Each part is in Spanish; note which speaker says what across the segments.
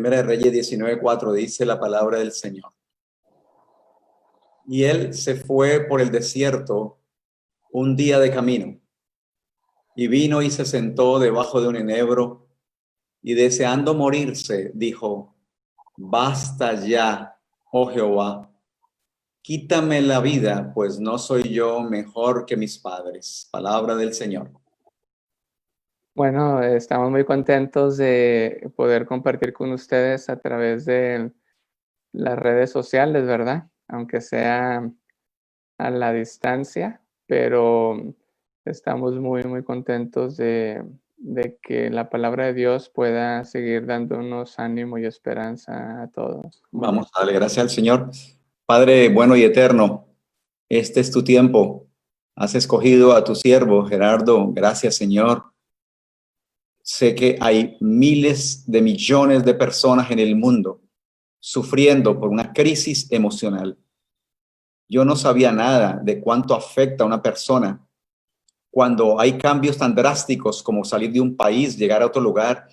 Speaker 1: Primera de Reyes 19:4 dice la palabra del Señor. Y él se fue por el desierto un día de camino, y vino y se sentó debajo de un enebro, y deseando morirse, dijo: Basta ya, oh Jehová, quítame la vida, pues no soy yo mejor que mis padres. Palabra del Señor.
Speaker 2: Bueno, estamos muy contentos de poder compartir con ustedes a través de las redes sociales, ¿verdad? Aunque sea a la distancia, pero estamos muy contentos de que la palabra de Dios pueda seguir dándonos ánimo y esperanza a todos.
Speaker 1: Vamos a darle gracias al Señor. Padre bueno y eterno, este es tu tiempo. Has escogido a tu siervo, Gerardo. Gracias, Señor. Sé que hay miles de millones de personas en el mundo sufriendo por una crisis emocional. Yo no sabía nada de cuánto afecta a una persona cuando hay cambios tan drásticos como salir de un país, llegar a otro lugar.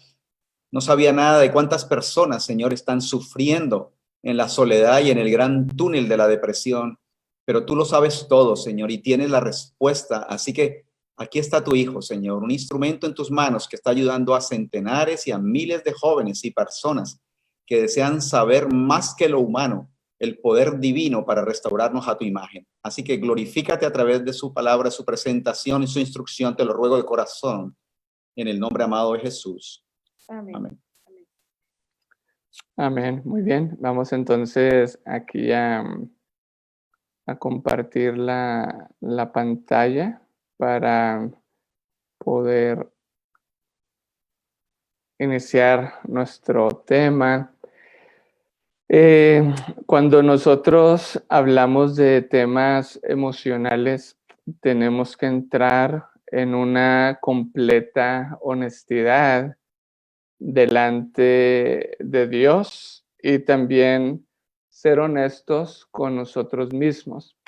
Speaker 1: No sabía nada de cuántas personas, Señor, están sufriendo en la soledad y en el gran túnel de la depresión. Pero tú lo sabes todo, Señor, y tienes la respuesta. Así que aquí está tu hijo, Señor, un instrumento en tus manos que está ayudando a centenares y a miles de jóvenes y personas que desean saber más que lo humano, el poder divino para restaurarnos a tu imagen. Así que glorifícate a través de su palabra, su presentación y su instrucción. Te lo ruego de corazón, en el nombre amado de Jesús.
Speaker 3: Amén.
Speaker 1: Amén.
Speaker 2: Amén, muy bien. Vamos entonces aquí a compartir la pantalla para poder iniciar nuestro tema. Cuando nosotros hablamos de temas emocionales, tenemos que entrar en una completa honestidad delante de Dios y también ser honestos con nosotros mismos,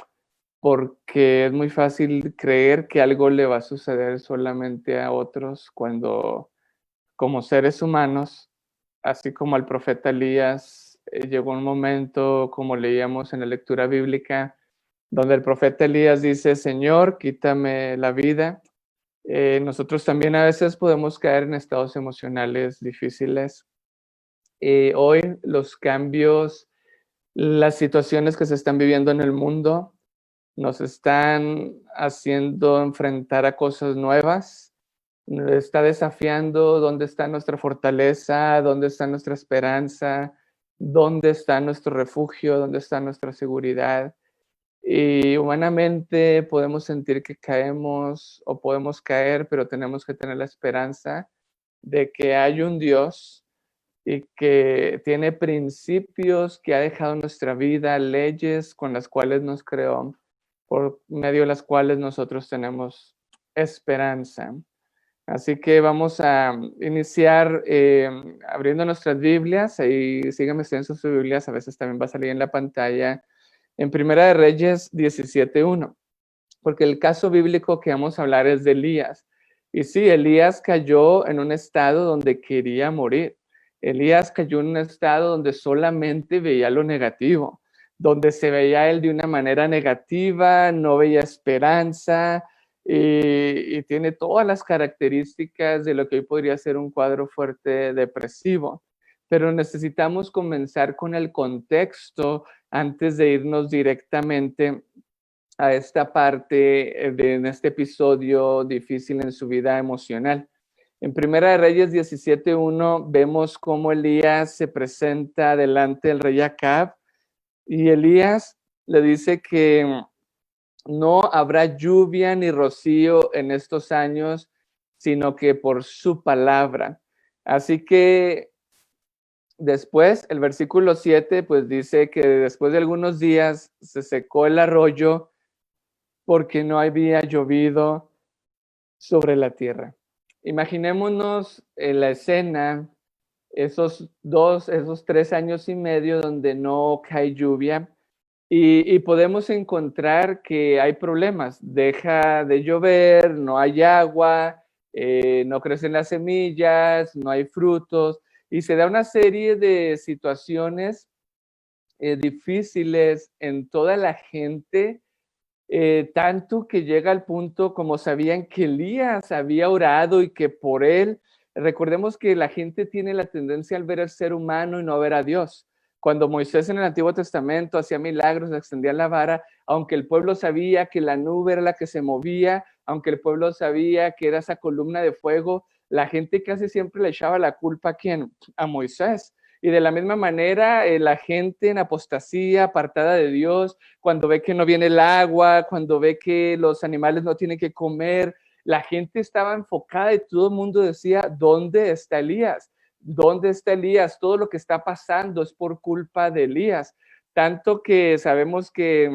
Speaker 2: porque es muy fácil creer que algo le va a suceder solamente a otros cuando, como seres humanos, así como al profeta Elías, llegó un momento, como leíamos en la lectura bíblica, donde el profeta Elías dice: Señor, quítame la vida. Nosotros también a veces podemos caer en estados emocionales difíciles. Hoy los cambios, las situaciones que se están viviendo en el mundo nos están haciendo enfrentar a cosas nuevas. Nos está desafiando dónde está nuestra fortaleza, dónde está nuestra esperanza, dónde está nuestro refugio, dónde está nuestra seguridad. Y humanamente podemos sentir que caemos o podemos caer, pero tenemos que tener la esperanza de que hay un Dios y que tiene principios, que ha dejado en nuestra vida, leyes con las cuales nos creó, por medio de las cuales nosotros tenemos esperanza. Así que vamos a iniciar abriendo nuestras Biblias. Ahí síganme en sus Biblias, a veces también va a salir en la pantalla, en Primera de Reyes 17:1, porque el caso bíblico que vamos a hablar es de Elías. Y sí, Elías cayó en un estado donde quería morir. Elías cayó en un estado donde solamente veía lo negativo, donde se veía él de una manera negativa, no veía esperanza, y tiene todas las características de lo que hoy podría ser un cuadro fuerte depresivo. Pero necesitamos comenzar con el contexto antes de irnos directamente a esta parte en este episodio difícil en su vida emocional. En Primera de Reyes 17:1 vemos cómo Elías se presenta delante del rey Acab y Elías le dice que no habrá lluvia ni rocío en estos años, sino que por su palabra. Así que después, el versículo 7, pues dice que después de algunos días se secó el arroyo porque no había llovido sobre la tierra. Imaginémonos la escena, esos 3 años y medio donde no cae lluvia y podemos encontrar que hay problemas. Deja de llover, no hay agua, no crecen las semillas, no hay frutos. y se da una serie de situaciones difíciles en toda la gente, tanto que llega al punto como sabían que Elías había orado y que por él, recordemos que la gente tiene la tendencia al ver al ser humano y no ver a Dios. Cuando Moisés en el Antiguo Testamento hacía milagros, extendía la vara, aunque el pueblo sabía que la nube era la que se movía, aunque el pueblo sabía que era esa columna de fuego, la gente casi siempre le echaba la culpa ¿a quién? A Moisés. Y de la misma manera, la gente en apostasía, apartada de Dios, cuando ve que no viene el agua, cuando ve que los animales no tienen que comer, la gente estaba enfocada y todo el mundo decía, ¿dónde está Elías? ¿Dónde está Elías? Todo lo que está pasando es por culpa de Elías. Tanto que sabemos que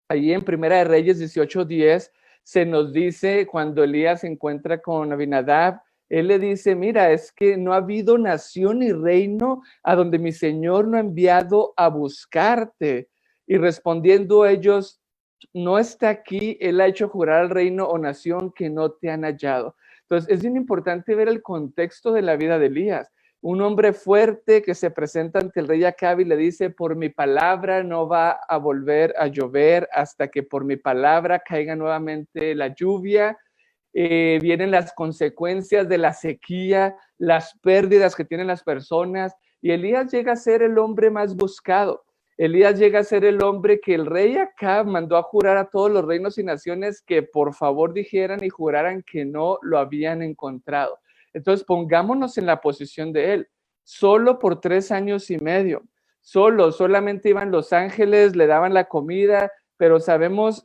Speaker 2: allí en Primera de Reyes 18:10 se nos dice cuando Elías se encuentra con Abinadab, él le dice, mira, es que no ha habido nación ni reino a donde mi Señor no ha enviado a buscarte. Y respondiendo ellos, no está aquí, él ha hecho jurar al reino o nación que no te han hallado. Entonces, es bien importante ver el contexto de la vida de Elías. Un hombre fuerte que se presenta ante el rey Acab y le dice, por mi palabra no va a volver a llover hasta que por mi palabra caiga nuevamente la lluvia. Vienen las consecuencias de la sequía, las pérdidas que tienen las personas, y Elías llega a ser el hombre más buscado. Elías llega a ser el hombre que el rey Acab mandó a jurar a todos los reinos y naciones que por favor dijeran y juraran que no lo habían encontrado. Entonces pongámonos en la posición de él. Solo por 3 años y medio, solamente iban los ángeles, le daban la comida, pero sabemos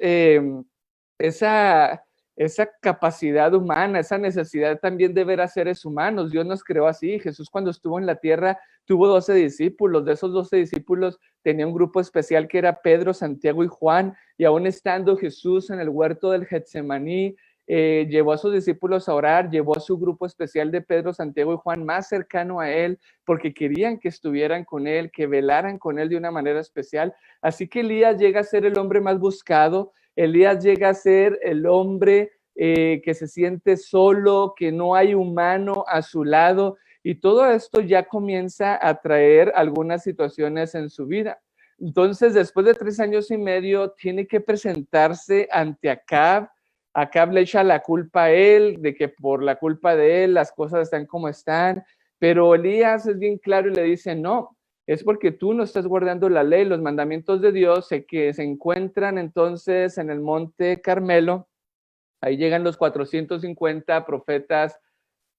Speaker 2: esa capacidad humana, esa necesidad también de ver a seres humanos. Dios nos creó así. Jesús cuando estuvo en la tierra tuvo 12 discípulos. De esos 12 discípulos tenía un grupo especial que era Pedro, Santiago y Juan. Y aún estando Jesús en el huerto del Getsemaní, llevó a sus discípulos a orar, llevó a su grupo especial de Pedro, Santiago y Juan más cercano a él, porque querían que estuvieran con él, que velaran con él de una manera especial. Así que Elías llega a ser el hombre más buscado. Elías llega a ser el hombre que se siente solo, que no hay humano a su lado, y todo esto ya comienza a traer algunas situaciones en su vida. Entonces, después de 3 años y medio, tiene que presentarse ante Acab. Acab le echa la culpa a él, de que por la culpa de él las cosas están como están, pero Elías es bien claro y le dice, no, es porque tú no estás guardando la ley, los mandamientos de Dios, que se encuentran entonces en el monte Carmelo. Ahí llegan los 450 profetas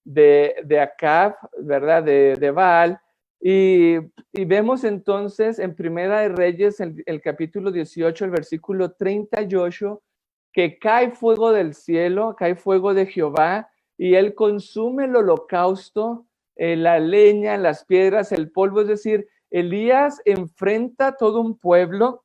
Speaker 2: de Acab, ¿verdad? De Baal. Y vemos entonces en Primera de Reyes, el capítulo 18, el versículo 38, que cae fuego del cielo, cae fuego de Jehová, y él consume el holocausto, la leña, las piedras, el polvo. Es decir, Elías enfrenta a todo un pueblo.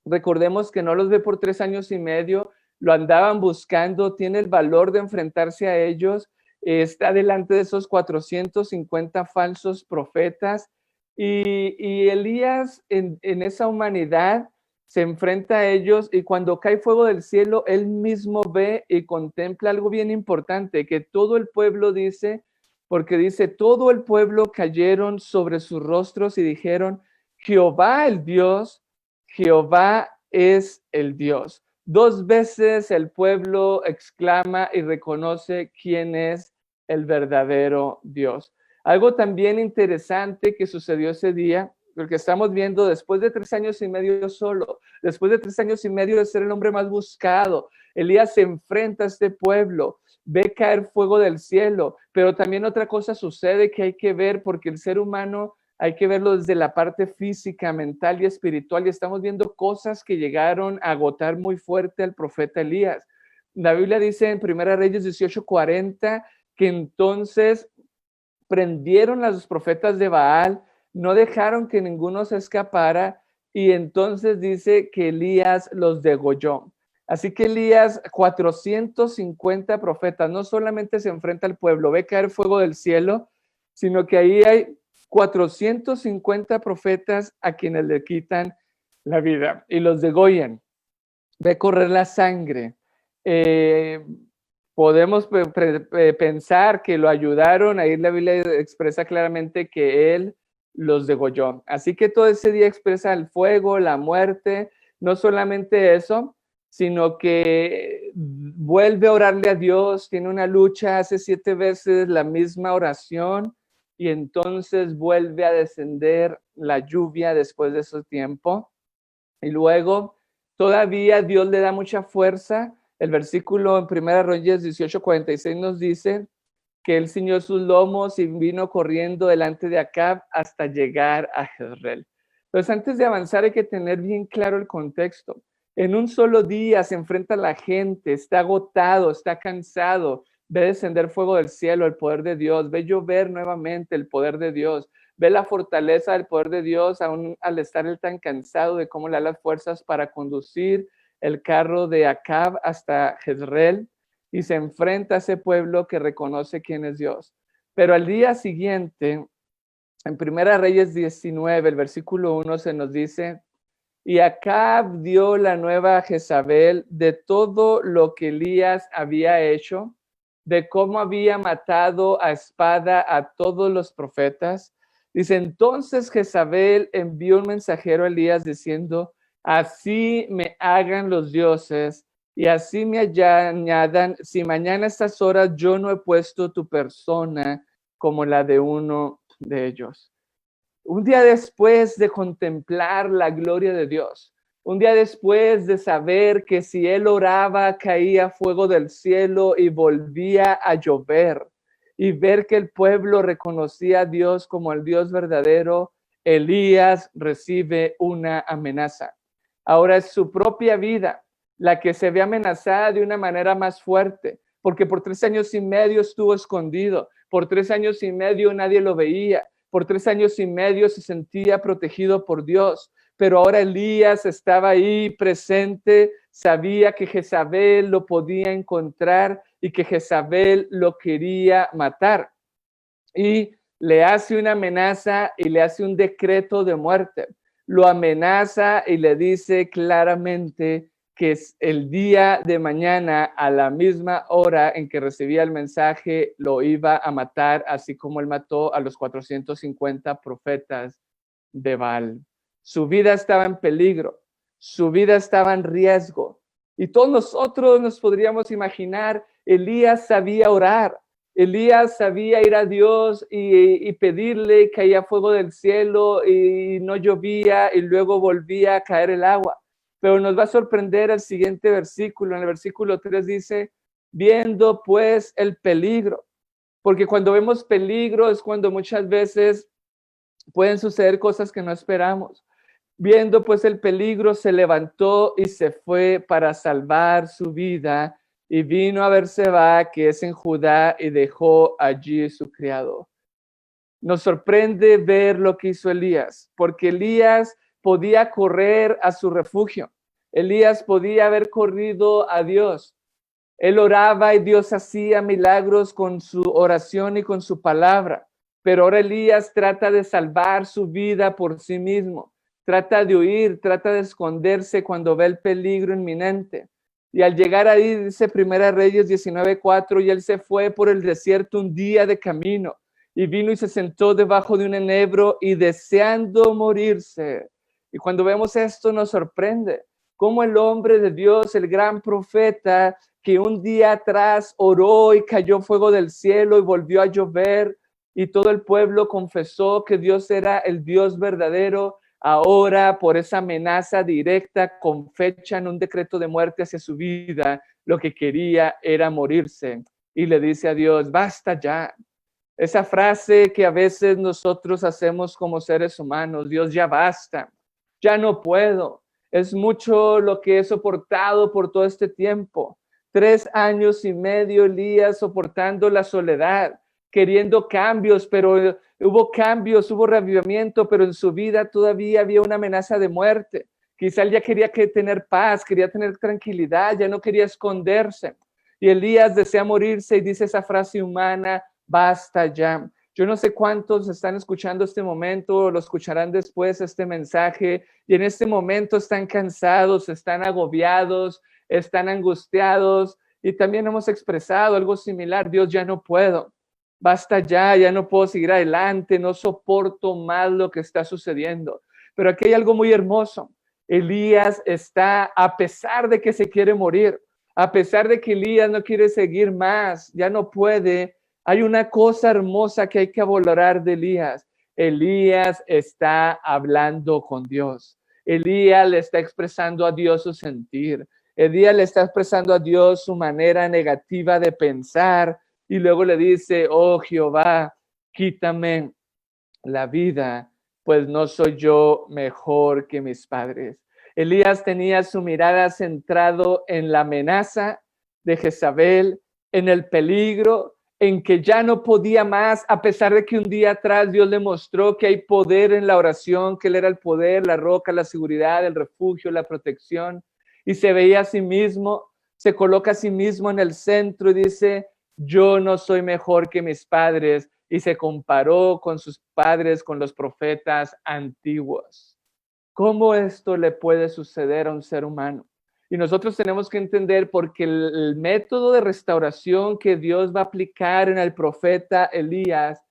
Speaker 2: Recordemos que no los ve por 3 años y medio, lo andaban buscando, tiene el valor de enfrentarse a ellos, está delante de esos 450 falsos profetas, y Elías en esa humanidad se enfrenta a ellos, y cuando cae fuego del cielo, él mismo ve y contempla algo bien importante, que todo el pueblo dice, porque dice, todo el pueblo cayeron sobre sus rostros y dijeron, Jehová el Dios, Jehová es el Dios. 2 veces el pueblo exclama y reconoce quién es el verdadero Dios. Algo también interesante que sucedió ese día, porque estamos viendo después de 3 años y medio solo, después de 3 años y medio de ser el hombre más buscado, Elías se enfrenta a este pueblo, ve caer fuego del cielo, pero también otra cosa sucede que hay que ver, porque el ser humano hay que verlo desde la parte física, mental y espiritual, y estamos viendo cosas que llegaron a agotar muy fuerte al profeta Elías. La Biblia dice en Primera Reyes 18:40 que entonces prendieron a los profetas de Baal, no dejaron que ninguno se escapara, y entonces dice que Elías los degolló. Así que Elías, 450 profetas, no solamente se enfrenta al pueblo, ve caer fuego del cielo, sino que ahí hay 450 profetas a quienes le quitan la vida y los degollan. Ve correr la sangre. Podemos pensar que lo ayudaron, ahí la Biblia expresa claramente que él los degolló. Así que todo ese día expresa el fuego, la muerte, no solamente eso, sino que vuelve a orarle a Dios, tiene una lucha, hace 7 veces la misma oración y entonces vuelve a descender la lluvia después de ese tiempo. Y luego todavía Dios le da mucha fuerza. El versículo en 1 Reyes 18:46 nos dice que él ciñó sus lomos y vino corriendo delante de Acab hasta llegar a Jezreel. Entonces, antes de avanzar hay que tener bien claro el contexto. En un solo día se enfrenta a la gente, está agotado, está cansado, ve descender fuego del cielo, el poder de Dios, ve llover nuevamente el poder de Dios, ve la fortaleza del poder de Dios, aún al estar él tan cansado de cómo le da las fuerzas para conducir el carro de Acab hasta Jezreel, y se enfrenta a ese pueblo que reconoce quién es Dios. Pero al día siguiente, en 1 Reyes 19, el versículo 1 se nos dice, y Acab dio la nueva a Jezabel de todo lo que Elías había hecho, de cómo había matado a espada a todos los profetas. Dice, entonces Jezabel envió un mensajero a Elías diciendo, así me hagan los dioses y así me añadan, si mañana a estas horas yo no he puesto tu persona como la de uno de ellos. Un día después de contemplar la gloria de Dios, un día después de saber que si él oraba caía fuego del cielo y volvía a llover, y ver que el pueblo reconocía a Dios como el Dios verdadero, Elías recibe una amenaza. Ahora es su propia vida la que se ve amenazada de una manera más fuerte, porque por 3 años y medio estuvo escondido, por 3 años y medio nadie lo veía, por 3 años y medio se sentía protegido por Dios, pero ahora Elías estaba ahí presente, sabía que Jezabel lo podía encontrar y que Jezabel lo quería matar. Y le hace una amenaza y le hace un decreto de muerte. Lo amenaza y le dice claramente que es el día de mañana a la misma hora en que recibía el mensaje lo iba a matar, así como él mató a los 450 profetas de Baal. Su vida estaba en peligro, su vida estaba en riesgo. Y todos nosotros nos podríamos imaginar, Elías sabía orar, Elías sabía ir a Dios y pedirle, caía fuego del cielo y no llovía y luego volvía a caer el agua. Pero nos va a sorprender el siguiente versículo. En el versículo 3 dice, viendo pues el peligro, porque cuando vemos peligro es cuando muchas veces pueden suceder cosas que no esperamos. Viendo pues el peligro, se levantó y se fue para salvar su vida y vino a Berseba, que es en Judá, y dejó allí su criado. Nos sorprende ver lo que hizo Elías, porque Elías podía correr a su refugio. Elías podía haber corrido a Dios. Él oraba y Dios hacía milagros con su oración y con su palabra. Pero ahora Elías trata de salvar su vida por sí mismo. Trata de huir, trata de esconderse cuando ve el peligro inminente. Y al llegar ahí, dice 1 Reyes 19:4, y él se fue por el desierto un día de camino. Y vino y se sentó debajo de un enebro y deseando morirse. Y cuando vemos esto nos sorprende. Cómo el hombre de Dios, el gran profeta, que un día atrás oró y cayó fuego del cielo y volvió a llover y todo el pueblo confesó que Dios era el Dios verdadero, ahora por esa amenaza directa con fecha en un decreto de muerte hacia su vida, lo que quería era morirse y le dice a Dios, basta ya. Esa frase que a veces nosotros hacemos como seres humanos, Dios ya basta, ya no puedo, es mucho lo que he soportado por todo este tiempo. 3 años y medio Elías soportando la soledad, queriendo cambios, pero hubo cambios, hubo reavivamiento, pero en su vida todavía había una amenaza de muerte. Quizá él ya quería tener paz, quería tener tranquilidad, ya no quería esconderse. Y Elías desea morirse y dice esa frase humana, basta ya. Yo no sé cuántos están escuchando este momento o lo escucharán después este mensaje y en este momento están cansados, están agobiados, están angustiados Y también hemos expresado algo similar: Dios, ya no puedo, basta ya no puedo seguir adelante, no soporto más lo que está sucediendo. Pero aquí hay algo muy hermoso. Elías está, a pesar de que se quiere morir, a pesar de que Elías no quiere seguir más, ya no puede, hay una cosa hermosa que hay que valorar de Elías. Elías está hablando con Dios. Elías le está expresando a Dios su sentir. Elías le está expresando a Dios su manera negativa de pensar. Y luego le dice: oh Jehová, quítame la vida, pues no soy yo mejor que mis padres. Elías tenía su mirada centrado en la amenaza de Jezabel, en el peligro, en que ya no podía más, a pesar de que un día atrás Dios le mostró que hay poder en la oración, que Él era el poder, la roca, la seguridad, el refugio, la protección. Y se veía a sí mismo, se coloca a sí mismo en el centro y dice: yo no soy mejor que mis padres. Y se comparó con sus padres, con los profetas antiguos. ¿Cómo esto le puede suceder a un ser humano? Y nosotros tenemos que entender, porque el método de restauración que Dios va a aplicar en el profeta Elías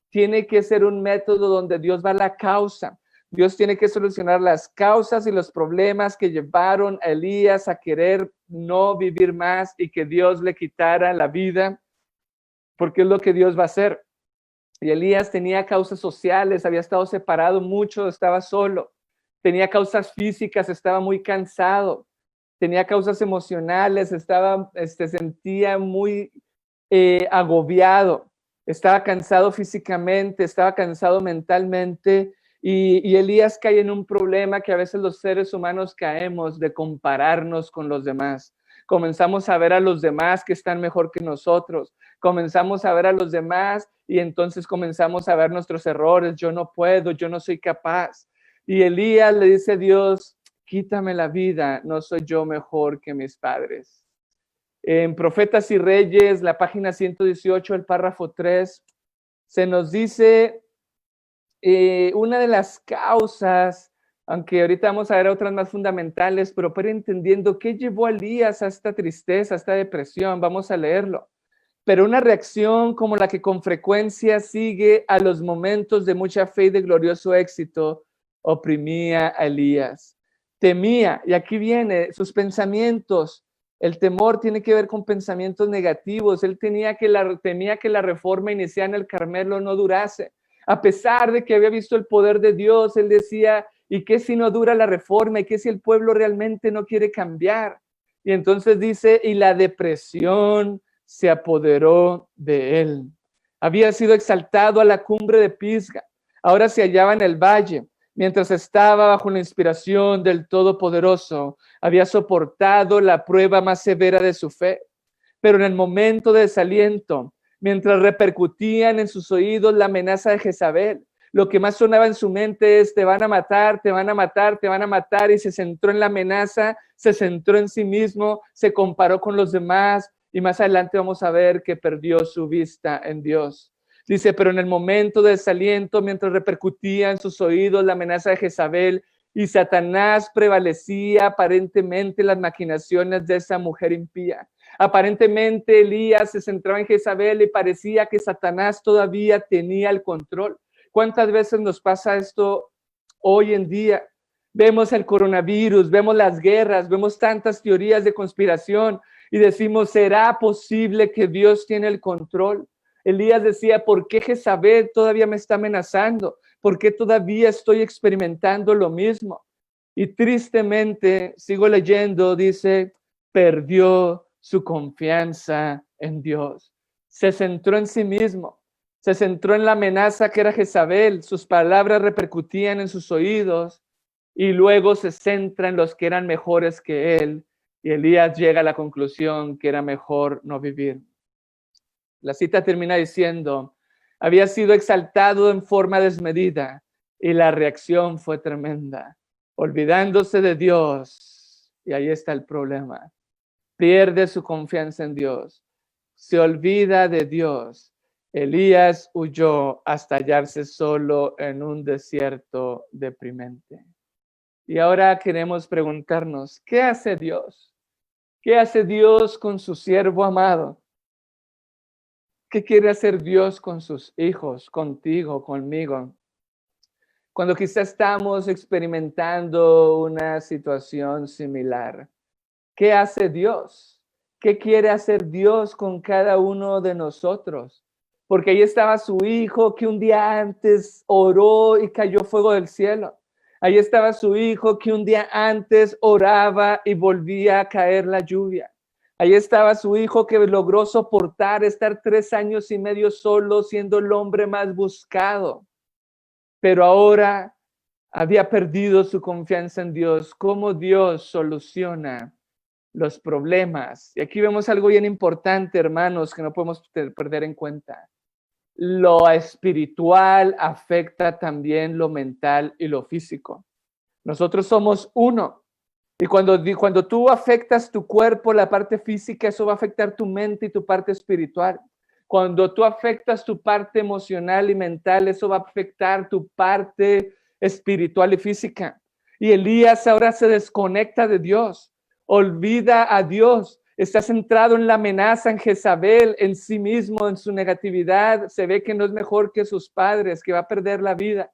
Speaker 2: tiene que ser un método donde Dios va a la causa. Dios tiene que solucionar las causas y los problemas que llevaron a Elías a querer no vivir más y que Dios le quitara la vida, porque es lo que Dios va a hacer. Y Elías tenía causas sociales, había estado separado mucho, estaba solo. Tenía causas físicas, estaba muy cansado. Tenía causas emocionales, sentía muy agobiado. Estaba cansado físicamente, estaba cansado mentalmente. Y Elías cae en un problema que a veces los seres humanos caemos, de compararnos con los demás. Comenzamos a ver a los demás que están mejor que nosotros. Comenzamos a ver a los demás y entonces comenzamos a ver nuestros errores. Yo no puedo, yo no soy capaz. Y Elías le dice a Dios: quítame la vida, no soy yo mejor que mis padres. En Profetas y Reyes, la página 118, el párrafo 3, se nos dice una de las causas, aunque ahorita vamos a ver otras más fundamentales, pero para ir entendiendo qué llevó a Elías a esta tristeza, a esta depresión, vamos a leerlo. Pero una reacción como la que con frecuencia sigue a los momentos de mucha fe y de glorioso éxito oprimía a Elías. Temía, y aquí viene, sus pensamientos. El temor tiene que ver con pensamientos negativos. Él temía que la reforma iniciada en el Carmelo no durase. A pesar de que había visto el poder de Dios, él decía: ¿y qué si no dura la reforma? ¿Y qué si el pueblo realmente no quiere cambiar? Y entonces dice: y la depresión se apoderó de él. Había sido exaltado a la cumbre de Pisga, ahora se hallaba en el valle. Mientras estaba bajo la inspiración del Todopoderoso, había soportado la prueba más severa de su fe. Pero en el momento de desaliento, mientras repercutían en sus oídos la amenaza de Jezabel, lo que más sonaba en su mente es: te van a matar, te van a matar, te van a matar. Y se centró en la amenaza, se centró en sí mismo, se comparó con los demás. Y más adelante vamos a ver que perdió su vista en Dios. Dice: pero en el momento de desaliento, mientras repercutía en sus oídos la amenaza de Jezabel y Satanás prevalecía aparentemente las maquinaciones de esa mujer impía. Aparentemente Elías se centraba en Jezabel y parecía que Satanás todavía tenía el control. ¿Cuántas veces nos pasa esto hoy en día? Vemos el coronavirus, vemos las guerras, vemos tantas teorías de conspiración y decimos: ¿será posible que Dios tiene el control? Elías decía: ¿por qué Jezabel todavía me está amenazando? ¿Por qué todavía estoy experimentando lo mismo? Y tristemente, sigo leyendo, dice: perdió su confianza en Dios. Se centró en sí mismo. Se centró en la amenaza que era Jezabel. Sus palabras repercutían en sus oídos y luego se centra en los que eran mejores que él. Y Elías llega a la conclusión que era mejor no vivir. La cita termina diciendo: había sido exaltado en forma desmedida y la reacción fue tremenda, olvidándose de Dios. Y ahí está el problema. Pierde su confianza en Dios, se olvida de Dios. Elías huyó hasta hallarse solo en un desierto deprimente. Y ahora queremos preguntarnos: ¿qué hace Dios? ¿Qué hace Dios con su siervo amado? ¿Qué quiere hacer Dios con sus hijos, contigo, conmigo? Cuando quizás estamos experimentando una situación similar, ¿qué hace Dios? ¿Qué quiere hacer Dios con cada uno de nosotros? Porque ahí estaba su hijo que un día antes oró y cayó fuego del cielo. Ahí estaba su hijo que un día antes oraba y volvía a caer la lluvia. Ahí estaba su hijo que logró soportar estar 3 años y medio solo, siendo el hombre más buscado. Pero ahora había perdido su confianza en Dios. ¿Cómo Dios soluciona los problemas? Y aquí vemos algo bien importante, hermanos, que no podemos perder en cuenta. Lo espiritual afecta también lo mental y lo físico. Nosotros somos uno. Y cuando tú afectas tu cuerpo, la parte física, eso va a afectar tu mente y tu parte espiritual. Cuando tú afectas tu parte emocional y mental, eso va a afectar tu parte espiritual y física. Y Elías ahora se desconecta de Dios, olvida a Dios, está centrado en la amenaza, en Jezabel, en sí mismo, en su negatividad. Se ve que no es mejor que sus padres, que va a perder la vida.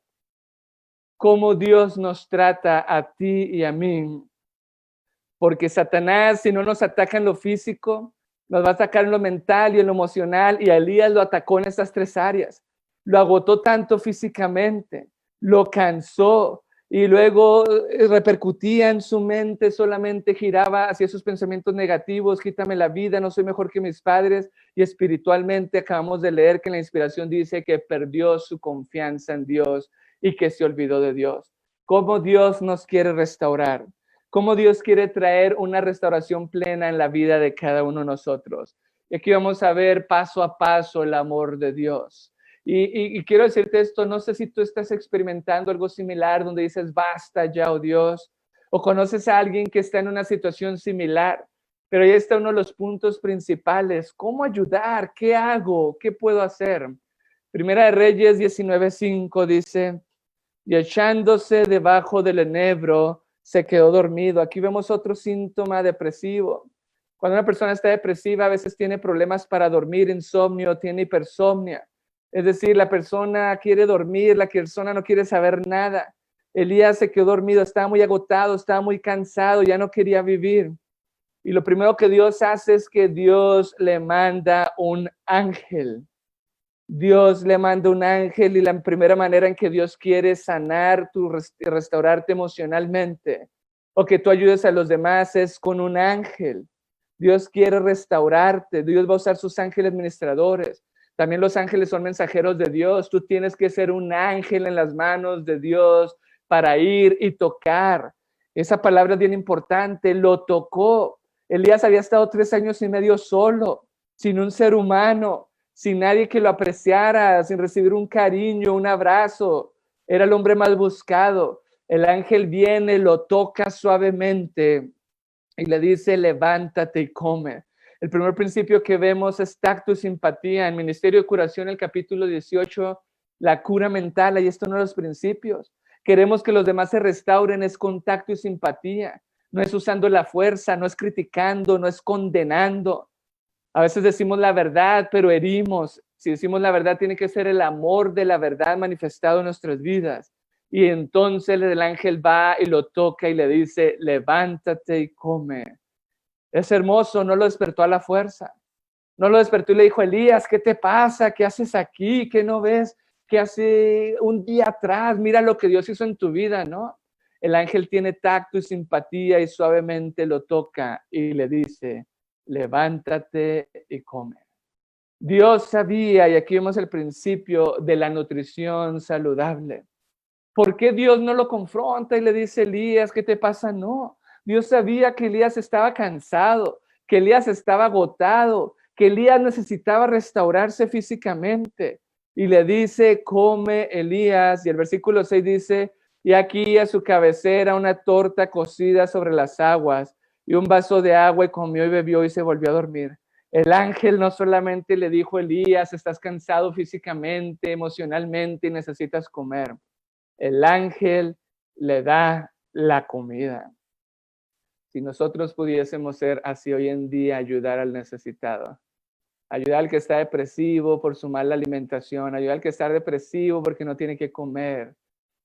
Speaker 2: Cómo Dios nos trata a ti y a mí. Porque Satanás, si no nos ataca en lo físico, nos va a atacar en lo mental y en lo emocional. Y a Elías lo atacó en estas 3 áreas. Lo agotó tanto físicamente, lo cansó y luego repercutía en su mente, solamente giraba hacia sus pensamientos negativos, quítame la vida, no soy mejor que mis padres. Y espiritualmente acabamos de leer que la inspiración dice que perdió su confianza en Dios y que se olvidó de Dios. ¿Cómo Dios nos quiere restaurar? ¿Cómo Dios quiere traer una restauración plena en la vida de cada uno de nosotros? Y aquí vamos a ver paso a paso el amor de Dios. Y quiero decirte esto, no sé si tú estás experimentando algo similar donde dices, basta ya, oh Dios, o conoces a alguien que está en una situación similar, pero ahí está uno de los puntos principales. ¿Cómo ayudar? ¿Qué hago? ¿Qué puedo hacer? Primera de Reyes 19:5 dice, y echándose debajo del enebro, se quedó dormido. Aquí vemos otro síntoma depresivo. Cuando una persona está depresiva, a veces tiene problemas para dormir, insomnio, tiene hipersomnia. Es decir, la persona quiere dormir, la persona no quiere saber nada. Elías se quedó dormido, estaba muy agotado, estaba muy cansado, ya no quería vivir. Y lo primero que Dios hace es que Dios le manda un ángel. Dios le manda un ángel y la primera manera en que Dios quiere sanar, restaurarte emocionalmente o que tú ayudes a los demás es con un ángel. Dios quiere restaurarte. Dios va a usar sus ángeles ministradores. También los ángeles son mensajeros de Dios. Tú tienes que ser un ángel en las manos de Dios para ir y tocar. Esa palabra es bien importante. Lo tocó. Elías había estado 3 años y medio solo, sin un ser humano, sin nadie que lo apreciara, sin recibir un cariño, un abrazo. Era el hombre más buscado. El ángel viene, lo toca suavemente y le dice, levántate y come. El primer principio que vemos es tacto y simpatía. En Ministerio de Curación, el capítulo 18, la cura mental, ahí está uno de los principios. Queremos que los demás se restauren, es con tacto y simpatía. No es usando la fuerza, no es criticando, no es condenando. A veces decimos la verdad, pero herimos. Si decimos la verdad, tiene que ser el amor de la verdad manifestado en nuestras vidas. Y entonces el ángel va y lo toca y le dice, levántate y come. Es hermoso, no lo despertó a la fuerza. No lo despertó y le dijo, Elías, ¿qué te pasa? ¿Qué haces aquí? ¿Qué no ves? ¿Qué hace un día atrás? Mira lo que Dios hizo en tu vida, ¿no? El ángel tiene tacto y simpatía y suavemente lo toca y le dice, levántate y come. Dios sabía, y aquí vemos el principio de la nutrición saludable. ¿Por qué Dios no lo confronta y le dice, Elías, ¿qué te pasa? No, Dios sabía que Elías estaba cansado, que Elías estaba agotado, que Elías necesitaba restaurarse físicamente. Y le dice, come Elías, y el versículo 6 dice, y aquí a su cabecera una torta cocida sobre las aguas y un vaso de agua, y comió y bebió y se volvió a dormir. El ángel no solamente le dijo, Elías, estás cansado físicamente, emocionalmente y necesitas comer. El ángel le da la comida. Si nosotros pudiésemos ser así hoy en día, ayudar al necesitado, ayudar al que está depresivo por su mala alimentación, ayudar al que está depresivo porque no tiene que comer,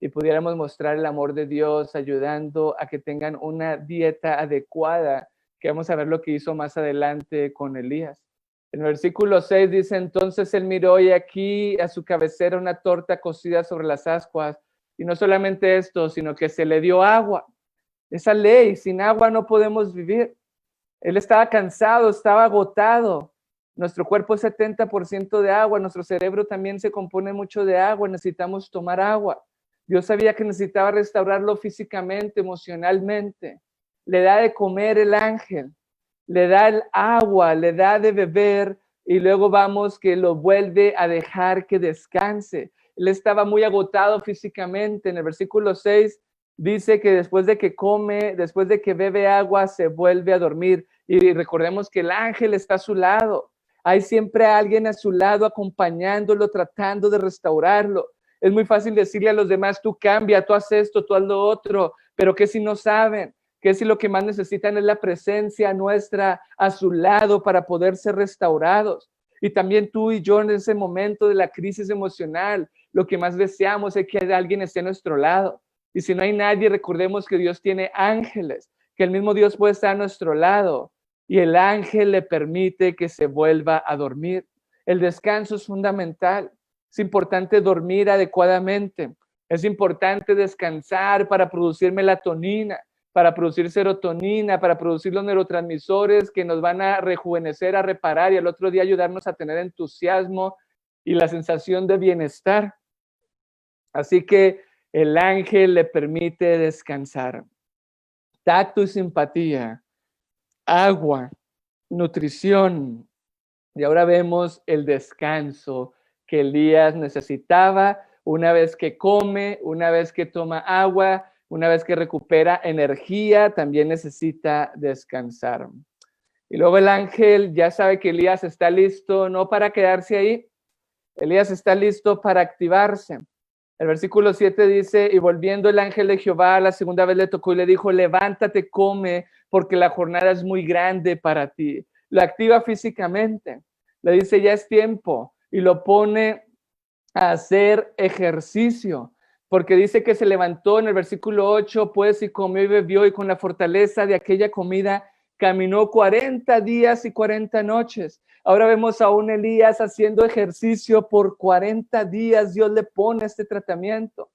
Speaker 2: y pudiéramos mostrar el amor de Dios ayudando a que tengan una dieta adecuada, que vamos a ver lo que hizo más adelante con Elías. En el versículo 6 dice, entonces él miró y aquí a su cabecera una torta cocida sobre las ascuas, y no solamente esto, sino que se le dio agua. Esa ley, sin agua no podemos vivir. Él estaba cansado, estaba agotado. Nuestro cuerpo es 70% de agua, nuestro cerebro también se compone mucho de agua, necesitamos tomar agua. Dios sabía que necesitaba restaurarlo físicamente, emocionalmente. Le da de comer el ángel, le da el agua, le da de beber y luego vamos que lo vuelve a dejar que descanse. Él estaba muy agotado físicamente. En el versículo 6 dice que después de que come, después de que bebe agua, se vuelve a dormir. Y recordemos que el ángel está a su lado. Hay siempre alguien a su lado acompañándolo, tratando de restaurarlo. Es muy fácil decirle a los demás, tú cambia, tú haz esto, tú haz lo otro, pero ¿qué si no saben? ¿Qué si lo que más necesitan es la presencia nuestra a su lado para poder ser restaurados? Y también tú y yo en ese momento de la crisis emocional, lo que más deseamos es que alguien esté a nuestro lado. Y si no hay nadie, recordemos que Dios tiene ángeles, que el mismo Dios puede estar a nuestro lado y el ángel le permite que se vuelva a dormir. El descanso es fundamental. Es importante dormir adecuadamente. Es importante descansar para producir melatonina, para producir serotonina, para producir los neurotransmisores que nos van a rejuvenecer, a reparar y al otro día ayudarnos a tener entusiasmo y la sensación de bienestar. Así que el ángel le permite descansar. Tacto y simpatía, agua, nutrición. Y ahora vemos el descanso que Elías necesitaba una vez que come, una vez que toma agua, una vez que recupera energía, también necesita descansar. Y luego el ángel ya sabe que Elías está listo, no para quedarse ahí, Elías está listo para activarse. El versículo 7 dice, y volviendo el ángel de Jehová la segunda vez le tocó y le dijo, levántate, come, porque la jornada es muy grande para ti. Lo activa físicamente, le dice, ya es tiempo, y lo pone a hacer ejercicio, porque dice que se levantó en el versículo 8, pues, y comió y bebió, y con la fortaleza de aquella comida caminó 40 días y 40 noches. Ahora vemos a un Elías haciendo ejercicio por 40 días. Dios le pone este tratamiento,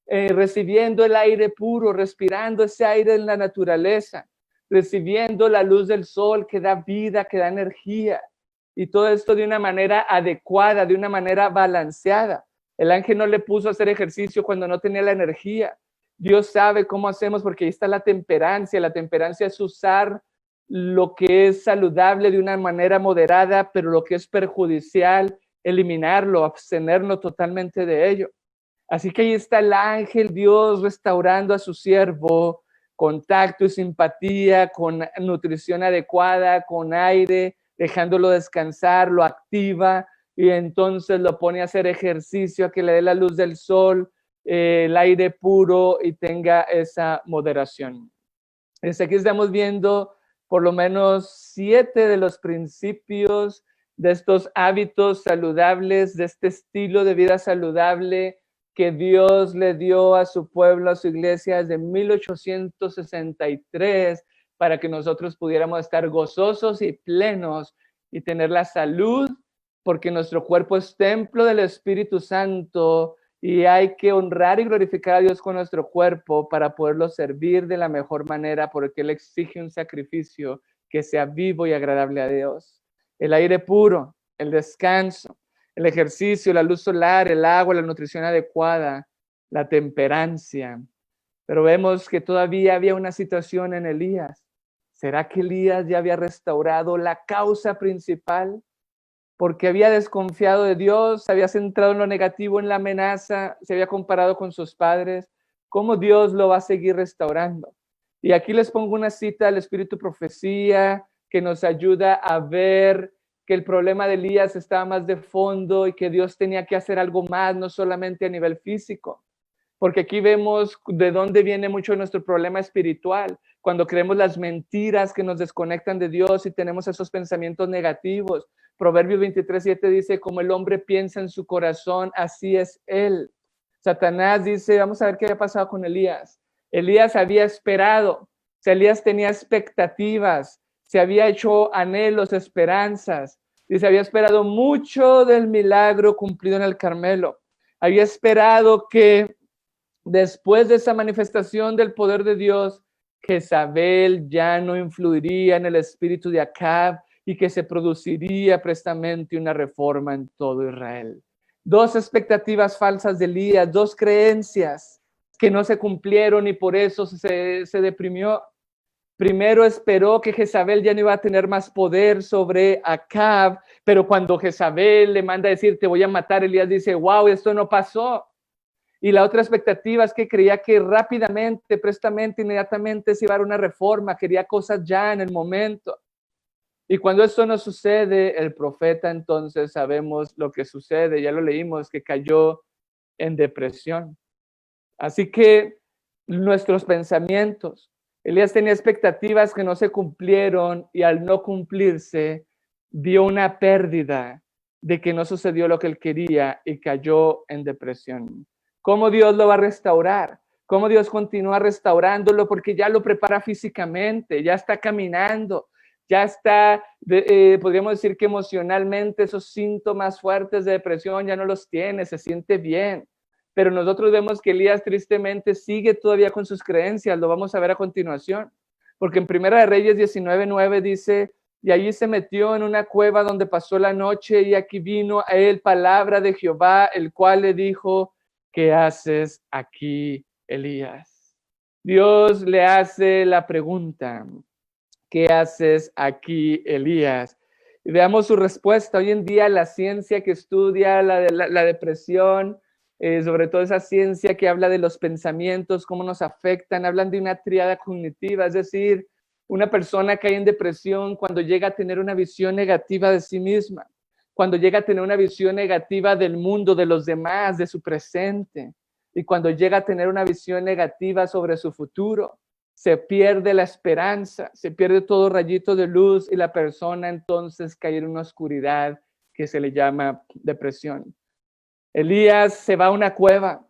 Speaker 2: recibiendo el aire puro, respirando ese aire en la naturaleza, recibiendo la luz del sol que da vida, que da energía. Y todo esto de una manera adecuada, de una manera balanceada. El ángel no le puso a hacer ejercicio cuando no tenía la energía. Dios sabe cómo hacemos porque ahí está la temperancia. La temperancia es usar lo que es saludable de una manera moderada, pero lo que es perjudicial, eliminarlo, abstenernos totalmente de ello. Así que ahí está el ángel, Dios restaurando a su siervo, con tacto y simpatía, con nutrición adecuada, con aire, dejándolo descansar, lo activa y entonces lo pone a hacer ejercicio, a que le dé la luz del sol, el aire puro y tenga esa moderación. Desde aquí estamos viendo por lo menos 7 de los principios de estos hábitos saludables, de este estilo de vida saludable que Dios le dio a su pueblo, a su iglesia desde 1863, para que nosotros pudiéramos estar gozosos y plenos y tener la salud, porque nuestro cuerpo es templo del Espíritu Santo y hay que honrar y glorificar a Dios con nuestro cuerpo para poderlo servir de la mejor manera, porque Él exige un sacrificio que sea vivo y agradable a Dios. El aire puro, el descanso, el ejercicio, la luz solar, el agua, la nutrición adecuada, la temperancia. Pero vemos que todavía había una situación en Elías. ¿Será que Elías ya había restaurado la causa principal? Porque había desconfiado de Dios, se había centrado en lo negativo, en la amenaza, se había comparado con sus padres. ¿Cómo Dios lo va a seguir restaurando? Y aquí les pongo una cita del Espíritu Profecía que nos ayuda a ver que el problema de Elías estaba más de fondo y que Dios tenía que hacer algo más, no solamente a nivel físico. Porque aquí vemos de dónde viene mucho nuestro problema espiritual. cuando creemos las mentiras que nos desconectan de Dios y tenemos esos pensamientos negativos. Proverbios 23:7 dice, como el hombre piensa en su corazón, así es él. Satanás dice, vamos a ver qué había pasado con Elías. Elías había esperado, Elías tenía expectativas, se había hecho anhelos, esperanzas, y se había esperado mucho del milagro cumplido en el Carmelo. Había esperado que después de esa manifestación del poder de Dios, Jezabel ya no influiría en el espíritu de Acab y que se produciría prestamente una reforma en todo Israel. Dos expectativas falsas de Elías, dos creencias que no se cumplieron y por eso se deprimió. Primero esperó que Jezabel ya no iba a tener más poder sobre Acab, pero cuando Jezabel le manda a decir, te voy a matar, Elías dice, wow, esto no pasó. Y la otra expectativa es que creía que rápidamente, prestamente, inmediatamente se iba a dar una reforma, quería cosas ya en el momento. Y cuando esto no sucede, el profeta entonces sabemos lo que sucede, ya lo leímos, que cayó en depresión. Así que nuestros pensamientos, Elías tenía expectativas que no se cumplieron y al no cumplirse, vio una pérdida de que no sucedió lo que él quería y cayó en depresión. ¿Cómo Dios lo va a restaurar? ¿Cómo Dios continúa restaurándolo? Porque ya lo prepara físicamente, ya está caminando, ya está, podríamos decir que emocionalmente esos síntomas fuertes de depresión ya no los tiene, se siente bien. Pero nosotros vemos que Elías tristemente sigue todavía con sus creencias, lo vamos a ver a continuación, porque en Primera de Reyes 19:9 dice, y allí se metió en una cueva donde pasó la noche y aquí vino a él palabra de Jehová, el cual le dijo, ¿qué haces aquí, Elías? Dios le hace la pregunta, ¿qué haces aquí, Elías? Y veamos su respuesta. Hoy en día la ciencia que estudia la depresión, sobre todo esa ciencia que habla de los pensamientos, cómo nos afectan, hablan de una tríada cognitiva, es decir, una persona que hay en depresión cuando llega a tener una visión negativa de sí misma, cuando llega a tener una visión negativa del mundo, de los demás, de su presente, y cuando llega a tener una visión negativa sobre su futuro, se pierde la esperanza, se pierde todo rayito de luz y la persona entonces cae en una oscuridad que se le llama depresión. Elías se va a una cueva.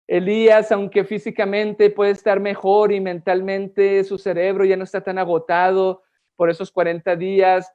Speaker 2: Elías, aunque físicamente puede estar mejor y mentalmente su cerebro ya no está tan agotado por esos 40 días,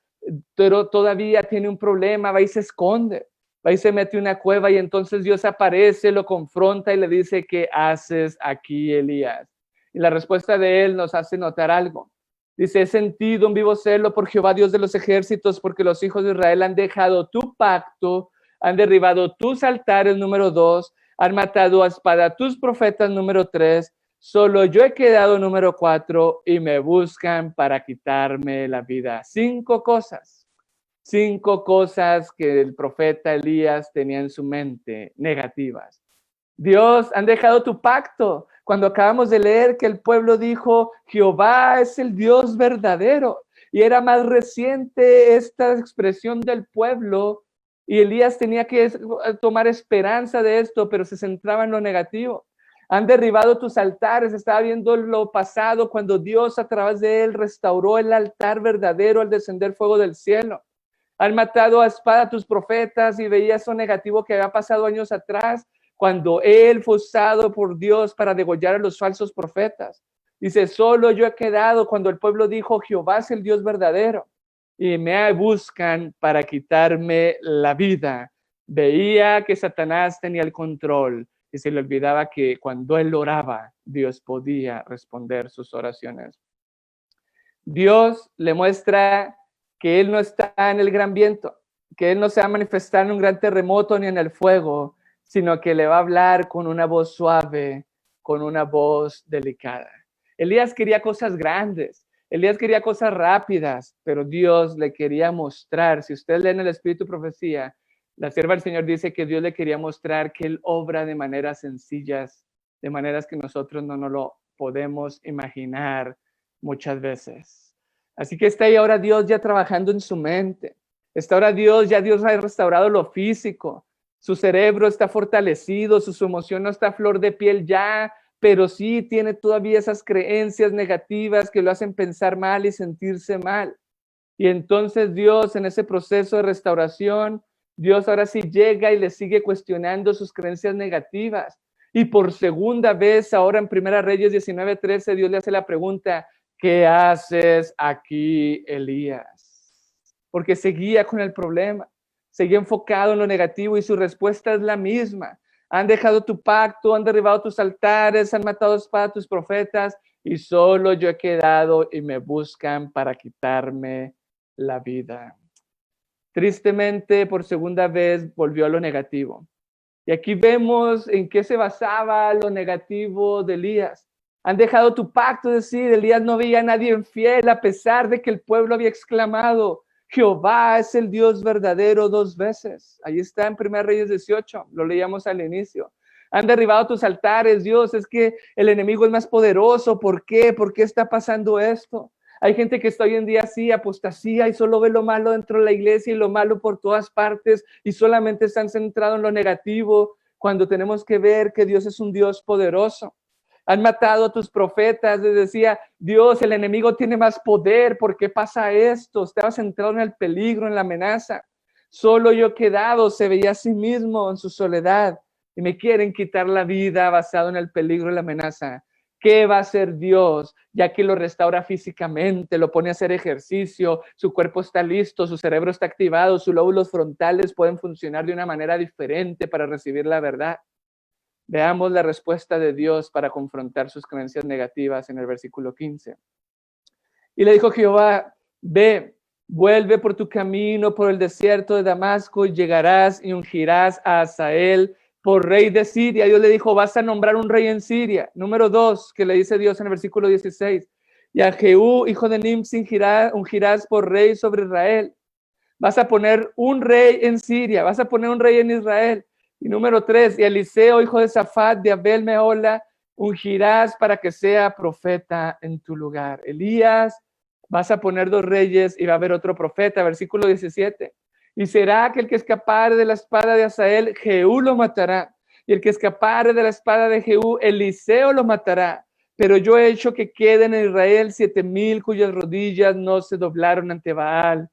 Speaker 2: pero todavía tiene un problema, va y se esconde, va y se mete en una cueva y entonces Dios aparece, lo confronta y le dice, ¿qué haces aquí, Elías? Y la respuesta de él nos hace notar algo. Dice, he sentido un vivo celo por Jehová, Dios de los ejércitos, porque los hijos de Israel han dejado tu pacto, han derribado tus altares, número 2, han matado a espada tus profetas, número 3, solo yo he quedado, número 4, y me buscan para quitarme la vida. 5 cosas que el profeta Elías tenía en su mente, negativas. Dios, han dejado tu pacto. Cuando acabamos de leer que el pueblo dijo, Jehová es el Dios verdadero, y era más reciente esta expresión del pueblo, y Elías tenía que tomar esperanza de esto, pero se centraba en lo negativo. Han derribado tus altares, estaba viendo lo pasado cuando Dios a través de él restauró el altar verdadero al descender fuego del cielo. Han matado a espada tus profetas y veía eso negativo que había pasado años atrás cuando él fue usado por Dios para degollar a los falsos profetas. Dice, solo yo he quedado cuando el pueblo dijo, Jehová es el Dios verdadero y me buscan para quitarme la vida. Veía que Satanás tenía el control y se le olvidaba que cuando él oraba, Dios podía responder sus oraciones. Dios le muestra que él no está en el gran viento, que él no se va a manifestar en un gran terremoto ni en el fuego, sino que le va a hablar con una voz suave, con una voz delicada. Elías quería cosas grandes, Elías quería cosas rápidas, pero Dios le quería mostrar, si usted lee en el Espíritu Profecía, la sierva del Señor dice que Dios le quería mostrar que él obra de maneras sencillas, de maneras que nosotros no nos lo podemos imaginar muchas veces. Así que está ahí ahora Dios ya trabajando en su mente, está ahora Dios ha restaurado lo físico, su cerebro está fortalecido, su emoción no está a flor de piel ya, pero sí tiene todavía esas creencias negativas que lo hacen pensar mal y sentirse mal. Y entonces Dios, en ese proceso de restauración, Dios ahora sí llega y le sigue cuestionando sus creencias negativas. Y por segunda vez, ahora en Primera Reyes 19:13, Dios le hace la pregunta: ¿qué haces aquí, Elías? Porque seguía con el problema, seguía enfocado en lo negativo y su respuesta es la misma. Han dejado tu pacto, han derribado tus altares, han matado a espada a tus profetas y solo yo he quedado y me buscan para quitarme la vida. Tristemente, por segunda vez, volvió a lo negativo. Y aquí vemos en qué se basaba lo negativo de Elías. Han dejado tu pacto, es decir, Elías no veía a nadie infiel, a pesar de que el pueblo había exclamado: Jehová es el Dios verdadero 2 veces. Ahí está en 1 Reyes 18, lo leíamos al inicio. Han derribado tus altares, Dios, es que el enemigo es más poderoso. ¿Por qué? ¿Por qué está pasando esto? Hay gente que está hoy en día así, apostasía, y solo ve lo malo dentro de la iglesia y lo malo por todas partes y solamente están centrados en lo negativo, cuando tenemos que ver que Dios es un Dios poderoso. Han matado a tus profetas, les decía, Dios, el enemigo tiene más poder, ¿por qué pasa esto? Estaba centrado en el peligro, en la amenaza. Solo yo he quedado, se veía a sí mismo en su soledad y me quieren quitar la vida basado en el peligro y la amenaza. ¿Qué va a hacer Dios? Ya que lo restaura físicamente, lo pone a hacer ejercicio, su cuerpo está listo, su cerebro está activado, sus lóbulos frontales pueden funcionar de una manera diferente para recibir la verdad. Veamos la respuesta de Dios para confrontar sus creencias negativas en el versículo 15. Y le dijo Jehová: ve, vuelve por tu camino por el desierto de Damasco y llegarás y ungirás a Hazael por rey de Siria. Dios le dijo: vas a nombrar un rey en Siria. Número 2, que le dice Dios en el versículo 16. Y a Jehú, hijo de Nimsi, ungirás por rey sobre Israel. Vas a poner un rey en Siria, vas a poner un rey en Israel. Y número 3, y Eliseo, hijo de Safat, de Abel Mehola, ungirás para que sea profeta en tu lugar. Elías, vas a poner 2 reyes y va a haber otro profeta. Versículo 17. Y será que el que escapare de la espada de Hazael, Jehú lo matará. Y el que escapare de la espada de Jehú, Eliseo lo matará. Pero yo he hecho que queden en Israel 7,000 cuyas rodillas no se doblaron ante Baal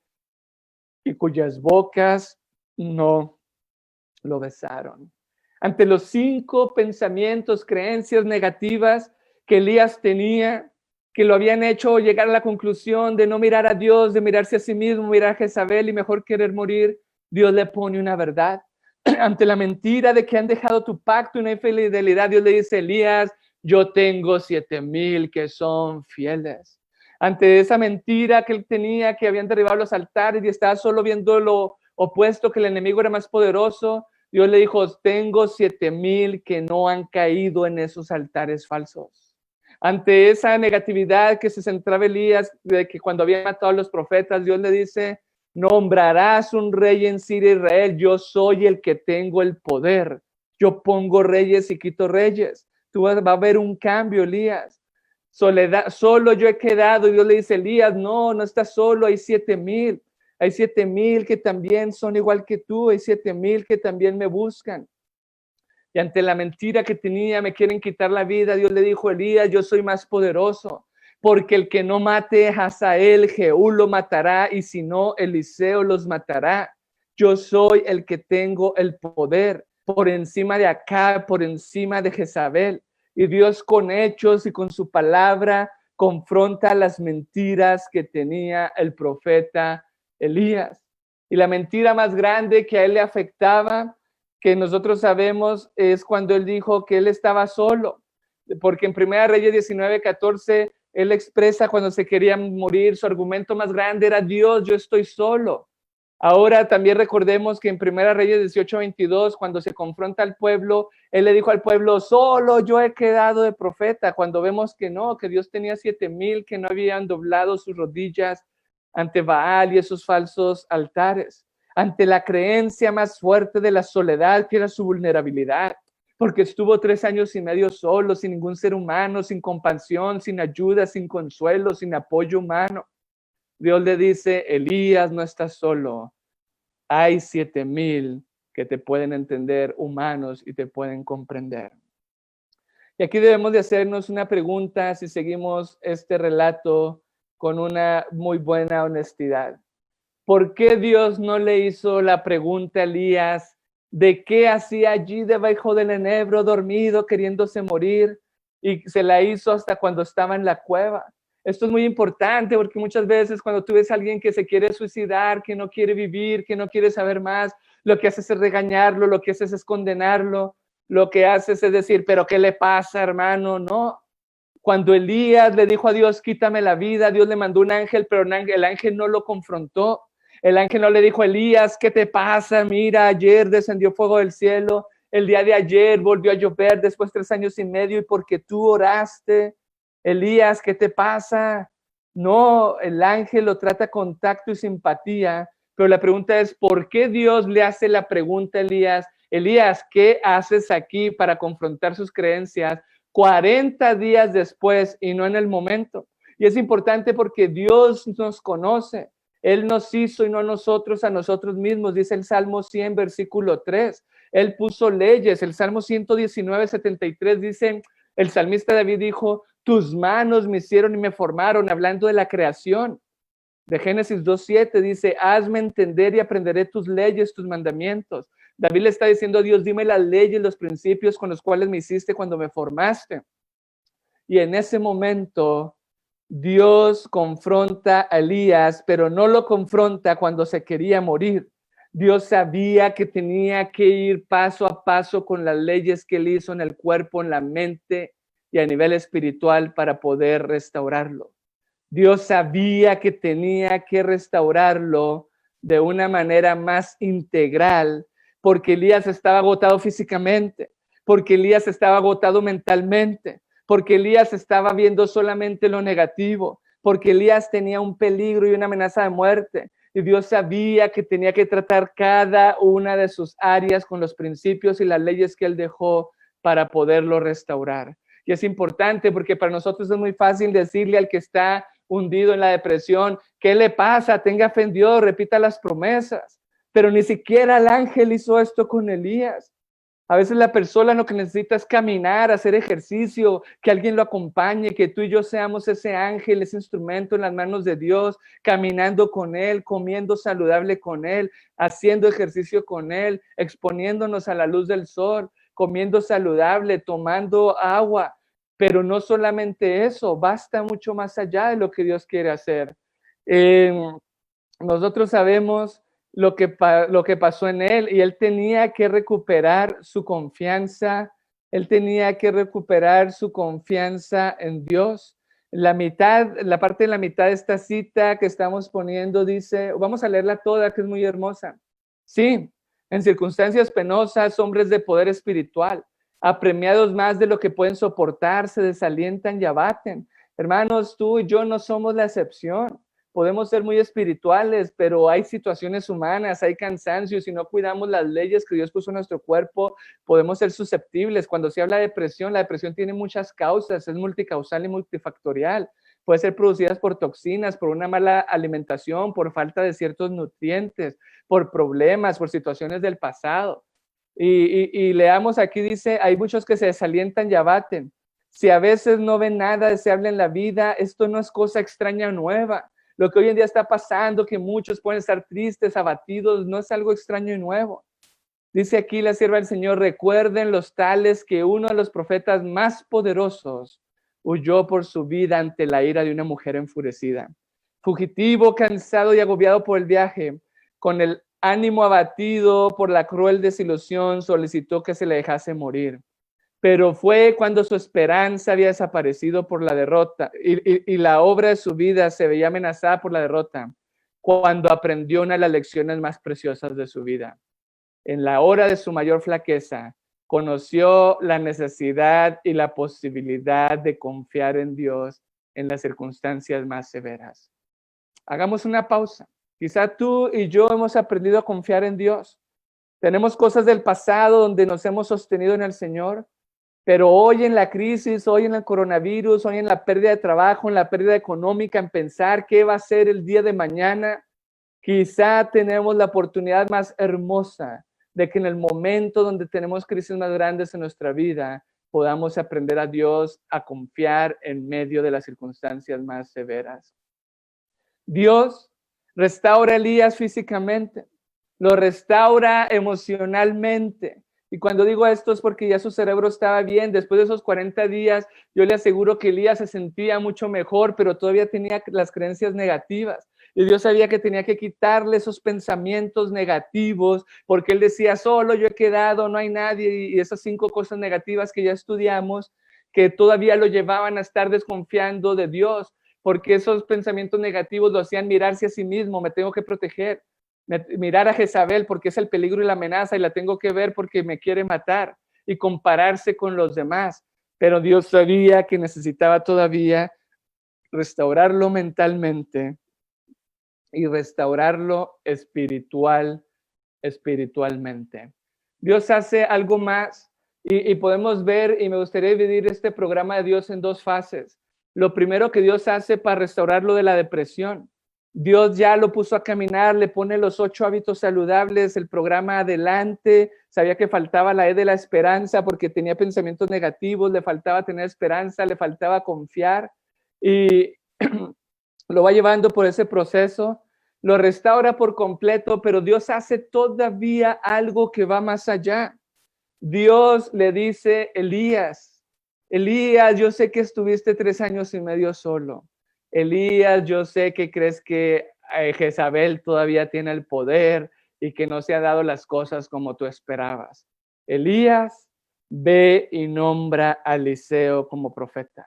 Speaker 2: y cuyas bocas no lo besaron. Ante los 5 pensamientos, creencias negativas que Elías tenía, que lo habían hecho llegar a la conclusión de no mirar a Dios, de mirarse a sí mismo, mirar a Jezabel y mejor querer morir, Dios le pone una verdad. Ante la mentira de que han dejado tu pacto y una infidelidad, Dios le dice: Elías, yo tengo 7,000 que son fieles. Ante esa mentira que él tenía, que habían derribado los altares y estaba solo viendo lo opuesto, que el enemigo era más poderoso, Dios le dijo: tengo 7,000 que no han caído en esos altares falsos. Ante esa negatividad que se centraba Elías, de que cuando había matado a los profetas, Dios le dice: nombrarás un rey en Siria, Israel, yo soy el que tengo el poder, yo pongo reyes y quito reyes. Va a haber un cambio, Elías. Soledad, solo yo he quedado. Y Dios le dice: Elías, no, no estás solo, hay 7,000. Hay 7,000 que también son igual que tú, hay 7,000 que también me buscan. Y ante la mentira que tenía, me quieren quitar la vida, Dios le dijo: Elías, yo soy más poderoso, porque el que no mate a Hazael, Jehú lo matará, y si no, Eliseo los matará. Yo soy el que tengo el poder por encima de Acab, por encima de Jezabel. Y Dios, con hechos y con su palabra, confronta las mentiras que tenía el profeta Elías. Y la mentira más grande que a él le afectaba, que nosotros sabemos, es cuando él dijo que él estaba solo, porque en 1 Reyes 19:14 él expresa cuando se quería morir, su argumento más grande era: Dios, yo estoy solo. Ahora también recordemos que en 1 Reyes 18:22, cuando se confronta al pueblo, él le dijo al pueblo: solo yo he quedado de profeta, cuando vemos que no, que Dios tenía 7,000 que no habían doblado sus rodillas ante Baal y esos falsos altares, ante la creencia más fuerte de la soledad, que era su vulnerabilidad, porque estuvo 3 años y medio solo, sin ningún ser humano, sin compasión, sin ayuda, sin consuelo, sin apoyo humano. Dios le dice: Elías, no estás solo, hay 7,000 que te pueden entender, humanos, y te pueden comprender. Y aquí debemos de hacernos una pregunta si seguimos este relato con una muy buena honestidad. ¿Por qué Dios no le hizo la pregunta a Elías de qué hacía allí debajo del enebro, dormido, queriéndose morir? Y se la hizo hasta cuando estaba en la cueva. Esto es muy importante porque muchas veces cuando tú ves a alguien que se quiere suicidar, que no quiere vivir, que no quiere saber más, lo que haces es regañarlo, lo que haces es condenarlo, lo que haces es decir, pero ¿qué le pasa, hermano? No. Cuando Elías le dijo a Dios, quítame la vida, Dios le mandó un ángel, pero el ángel no lo confrontó. El ángel no le dijo, Elías, ¿qué te pasa? Mira, ayer descendió fuego del cielo, el día de ayer volvió a llover después de 3 años y medio y porque tú oraste. Elías, ¿qué te pasa? No, el ángel lo trata con tacto y simpatía, pero la pregunta es, ¿por qué Dios le hace la pregunta a Elías? Elías, ¿qué haces aquí para confrontar sus creencias 40 días después y no en el momento? Y es importante porque Dios nos conoce. Él nos hizo y no nosotros a nosotros mismos, dice el Salmo 100, versículo 3. Él puso leyes. El Salmo 119, 73 dice, el salmista David dijo, tus manos me hicieron y me formaron, hablando de la creación. De Génesis 2:7 dice, hazme entender y aprenderé tus leyes, tus mandamientos. David le está diciendo a Dios, dime las leyes, los principios con los cuales me hiciste cuando me formaste. Y en ese momento, Dios confronta a Elías, pero no lo confronta cuando se quería morir. Dios sabía que tenía que ir paso a paso con las leyes que él hizo en el cuerpo, en la mente y a nivel espiritual para poder restaurarlo. Dios sabía que tenía que restaurarlo de una manera más integral, porque Elías estaba agotado físicamente, porque Elías estaba agotado mentalmente, porque Elías estaba viendo solamente lo negativo, porque Elías tenía un peligro y una amenaza de muerte. Y Dios sabía que tenía que tratar cada una de sus áreas con los principios y las leyes que él dejó para poderlo restaurar. Y es importante porque para nosotros es muy fácil decirle al que está hundido en la depresión, ¿qué le pasa? Tenga fe en Dios, repita las promesas. Pero ni siquiera el ángel hizo esto con Elías. A veces la persona lo que necesita es caminar, hacer ejercicio, que alguien lo acompañe, que tú y yo seamos ese ángel, ese instrumento en las manos de Dios, caminando con Él, comiendo saludable con Él, haciendo ejercicio con Él, exponiéndonos a la luz del sol, comiendo saludable, tomando agua. Pero no solamente eso, basta mucho más allá de lo que Dios quiere hacer. Nosotros sabemos lo que pasó en él y él tenía que recuperar su confianza, él tenía que recuperar su confianza en Dios. La parte de la mitad de esta cita que estamos poniendo dice, vamos a leerla toda, que es muy hermosa. Sí, en circunstancias penosas, hombres de poder espiritual, apremiados más de lo que pueden soportar, se desalientan y abaten. Hermanos, tú y yo no somos la excepción. Podemos ser muy espirituales, pero hay situaciones humanas, hay cansancios. Si no cuidamos las leyes que Dios puso en nuestro cuerpo, podemos ser susceptibles. Cuando se habla de depresión, la depresión tiene muchas causas, es multicausal y multifactorial. Puede ser producidas por toxinas, por una mala alimentación, por falta de ciertos nutrientes, por problemas, por situaciones del pasado. Y leamos aquí, dice, hay muchos que se desalientan y abaten. Si a veces no ven nada deseable en la vida, esto no es cosa extraña o nueva. Lo que hoy en día está pasando, que muchos pueden estar tristes, abatidos, no es algo extraño y nuevo. Dice aquí la sierva del Señor, recuerden los tales que uno de los profetas más poderosos huyó por su vida ante la ira de una mujer enfurecida. Fugitivo, cansado y agobiado por el viaje, con el ánimo abatido por la cruel desilusión, solicitó que se le dejase morir. Pero fue cuando su esperanza había desaparecido por la derrota y la obra de su vida se veía amenazada por la derrota, cuando aprendió una de las lecciones más preciosas de su vida. En la hora de su mayor flaqueza, conoció la necesidad y la posibilidad de confiar en Dios en las circunstancias más severas. Hagamos una pausa. Quizá tú y yo hemos aprendido a confiar en Dios. Tenemos cosas del pasado donde nos hemos sostenido en el Señor, pero hoy en la crisis, hoy en el coronavirus, hoy en la pérdida de trabajo, en la pérdida económica, en pensar qué va a ser el día de mañana, quizá tenemos la oportunidad más hermosa de que en el momento donde tenemos crisis más grandes en nuestra vida, podamos aprender a Dios a confiar en medio de las circunstancias más severas. Dios restaura a Elías físicamente, lo restaura emocionalmente. Y cuando digo esto es porque ya su cerebro estaba bien. Después de esos 40 días, yo le aseguro que Elías se sentía mucho mejor, pero todavía tenía las creencias negativas. Y Dios sabía que tenía que quitarle esos pensamientos negativos, porque él decía, solo yo he quedado, no hay nadie, y esas 5 cosas negativas que ya estudiamos, que todavía lo llevaban a estar desconfiando de Dios, porque esos pensamientos negativos lo hacían mirarse a sí mismo, me tengo que proteger, mirar a Jezabel porque es el peligro y la amenaza y la tengo que ver porque me quiere matar, y compararse con los demás. Pero Dios sabía que necesitaba todavía restaurarlo mentalmente y restaurarlo espiritualmente. Dios hace algo más y podemos ver, y me gustaría dividir este programa de Dios en 2 fases. Lo primero que Dios hace para restaurarlo de la depresión. Dios ya lo puso a caminar, le pone los 8 hábitos saludables, el programa adelante, sabía que faltaba la E de la esperanza porque tenía pensamientos negativos, le faltaba tener esperanza, le faltaba confiar, y lo va llevando por ese proceso, lo restaura por completo, pero Dios hace todavía algo que va más allá. Dios le dice, Elías, yo sé que estuviste 3 años y medio solo. Elías, yo sé que crees que Jezabel todavía tiene el poder y que no se han dado las cosas como tú esperabas. Elías, ve y nombra a Eliseo como profeta.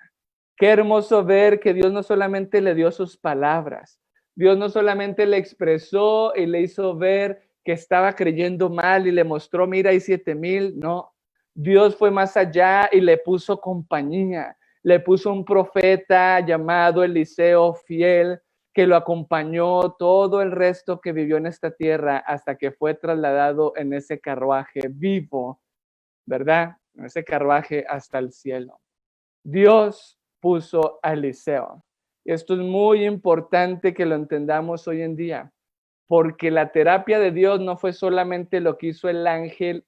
Speaker 2: Qué hermoso ver que Dios no solamente le dio sus palabras, Dios no solamente le expresó y le hizo ver que estaba creyendo mal y le mostró, mira, hay 7,000. No, Dios fue más allá y le puso compañía. Le puso un profeta llamado Eliseo fiel que lo acompañó todo el resto que vivió en esta tierra hasta que fue trasladado en ese carruaje vivo, ¿verdad? En ese carruaje hasta el cielo. Dios puso a Eliseo. Esto es muy importante que lo entendamos hoy en día, porque la terapia de Dios no fue solamente lo que hizo el ángel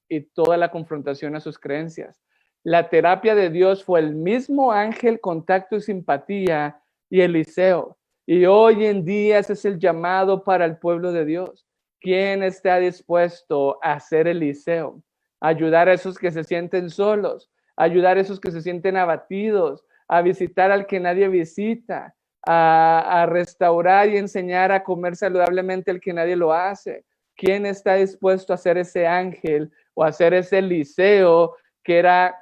Speaker 2: y toda la confrontación a sus creencias. La terapia de Dios fue el mismo ángel, contacto y simpatía, y Eliseo. Y hoy en día ese es el llamado para el pueblo de Dios. ¿Quién está dispuesto a ser Eliseo? Ayudar a esos que se sienten solos, ayudar a esos que se sienten abatidos, a visitar al que nadie visita, a restaurar y enseñar a comer saludablemente al que nadie lo hace. ¿Quién está dispuesto a ser ese ángel o a ser ese Eliseo que era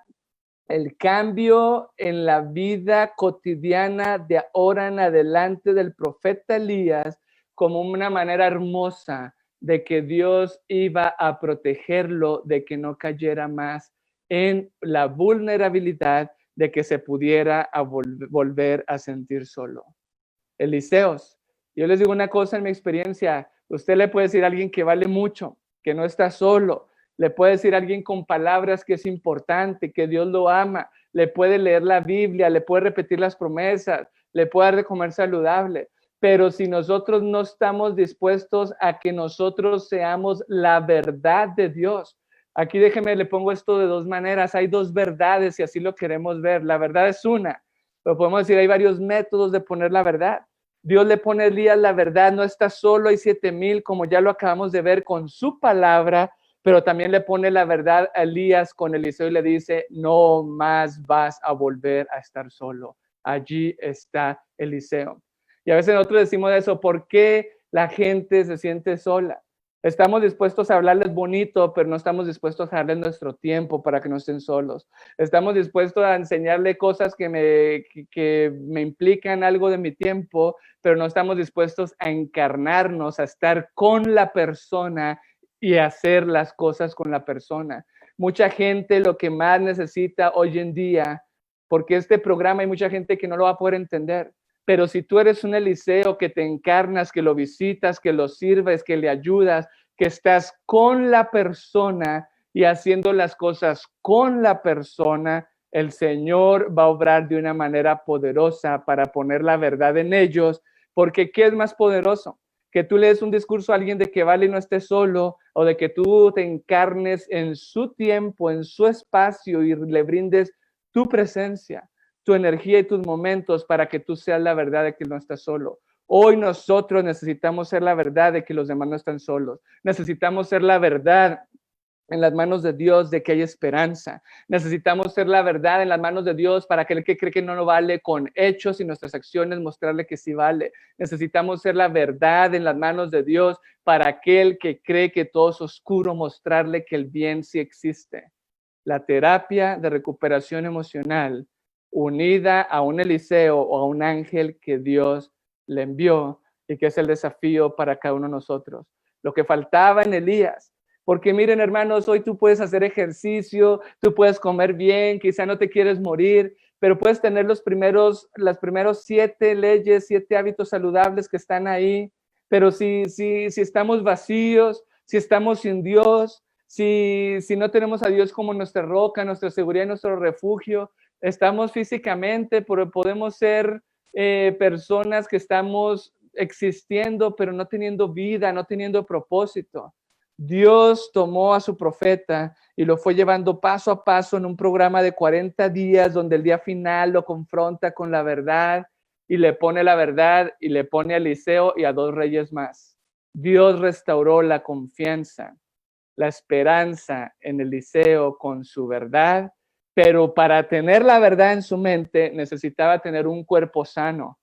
Speaker 2: el cambio en la vida cotidiana de ahora en adelante del profeta Elías, como una manera hermosa de que Dios iba a protegerlo de que no cayera más en la vulnerabilidad de que se pudiera volver a sentir solo? Eliseos, yo les digo una cosa en mi experiencia, usted le puede decir a alguien que vale mucho, que no está solo, le puede decir a alguien con palabras que es importante, que Dios lo ama, le puede leer la Biblia, le puede repetir las promesas, le puede dar de comer saludable, pero si nosotros no estamos dispuestos a que nosotros seamos la verdad de Dios, aquí déjeme, le pongo esto de 2 maneras, hay 2 verdades si así lo queremos ver, la verdad es una, pero podemos decir, hay varios métodos de poner la verdad. Dios le pone a Elías la verdad, no está solo, hay 7,000, como ya lo acabamos de ver con su palabra, pero también le pone la verdad a Elías con Eliseo y le dice, no más vas a volver a estar solo. Allí está Eliseo. Y a veces nosotros decimos eso, ¿por qué la gente se siente sola? Estamos dispuestos a hablarles bonito, pero no estamos dispuestos a darles nuestro tiempo para que no estén solos. Estamos dispuestos a enseñarle cosas que me implican algo de mi tiempo, pero no estamos dispuestos a encarnarnos, a estar con la persona y hacer las cosas con la persona. Mucha gente lo que más necesita hoy en día, porque este programa hay mucha gente que no lo va a poder entender, pero si tú eres un Eliseo que te encarnas, que lo visitas, que lo sirves, que le ayudas, que estás con la persona y haciendo las cosas con la persona, el Señor va a obrar de una manera poderosa para poner la verdad en ellos, porque ¿qué es más poderoso? Que tú le des un discurso a alguien de que vale y no esté solo, o de que tú te encarnes en su tiempo, en su espacio y le brindes tu presencia, tu energía y tus momentos para que tú seas la verdad de que no estás solo. Hoy nosotros necesitamos ser la verdad de que los demás no están solos. Necesitamos ser la verdad en las manos de Dios de que hay esperanza. Necesitamos ser la verdad en las manos de Dios para aquel que cree que no lo vale, con hechos y nuestras acciones mostrarle que sí vale. Necesitamos ser la verdad en las manos de Dios para aquel que cree que todo es oscuro, mostrarle que el bien sí existe. La terapia de recuperación emocional unida a un Eliseo o a un ángel que Dios le envió y que es el desafío para cada uno de nosotros. Lo que faltaba en Elías. Porque miren, hermanos, hoy tú puedes hacer ejercicio, tú puedes comer bien, quizá no te quieres morir, pero puedes tener las primeros 7 leyes, 7 hábitos saludables que están ahí. Pero si estamos vacíos, si estamos sin Dios, si no tenemos a Dios como nuestra roca, nuestra seguridad y nuestro refugio, estamos físicamente, pero podemos ser personas que estamos existiendo, pero no teniendo vida, no teniendo propósito. Dios tomó a su profeta y lo fue llevando paso a paso en un programa de 40 días, donde el día final lo confronta con la verdad y le pone la verdad y le pone a Eliseo y a 2 reyes más. Dios restauró la confianza, la esperanza en Eliseo con su verdad, pero para tener la verdad en su mente necesitaba tener un cuerpo sano,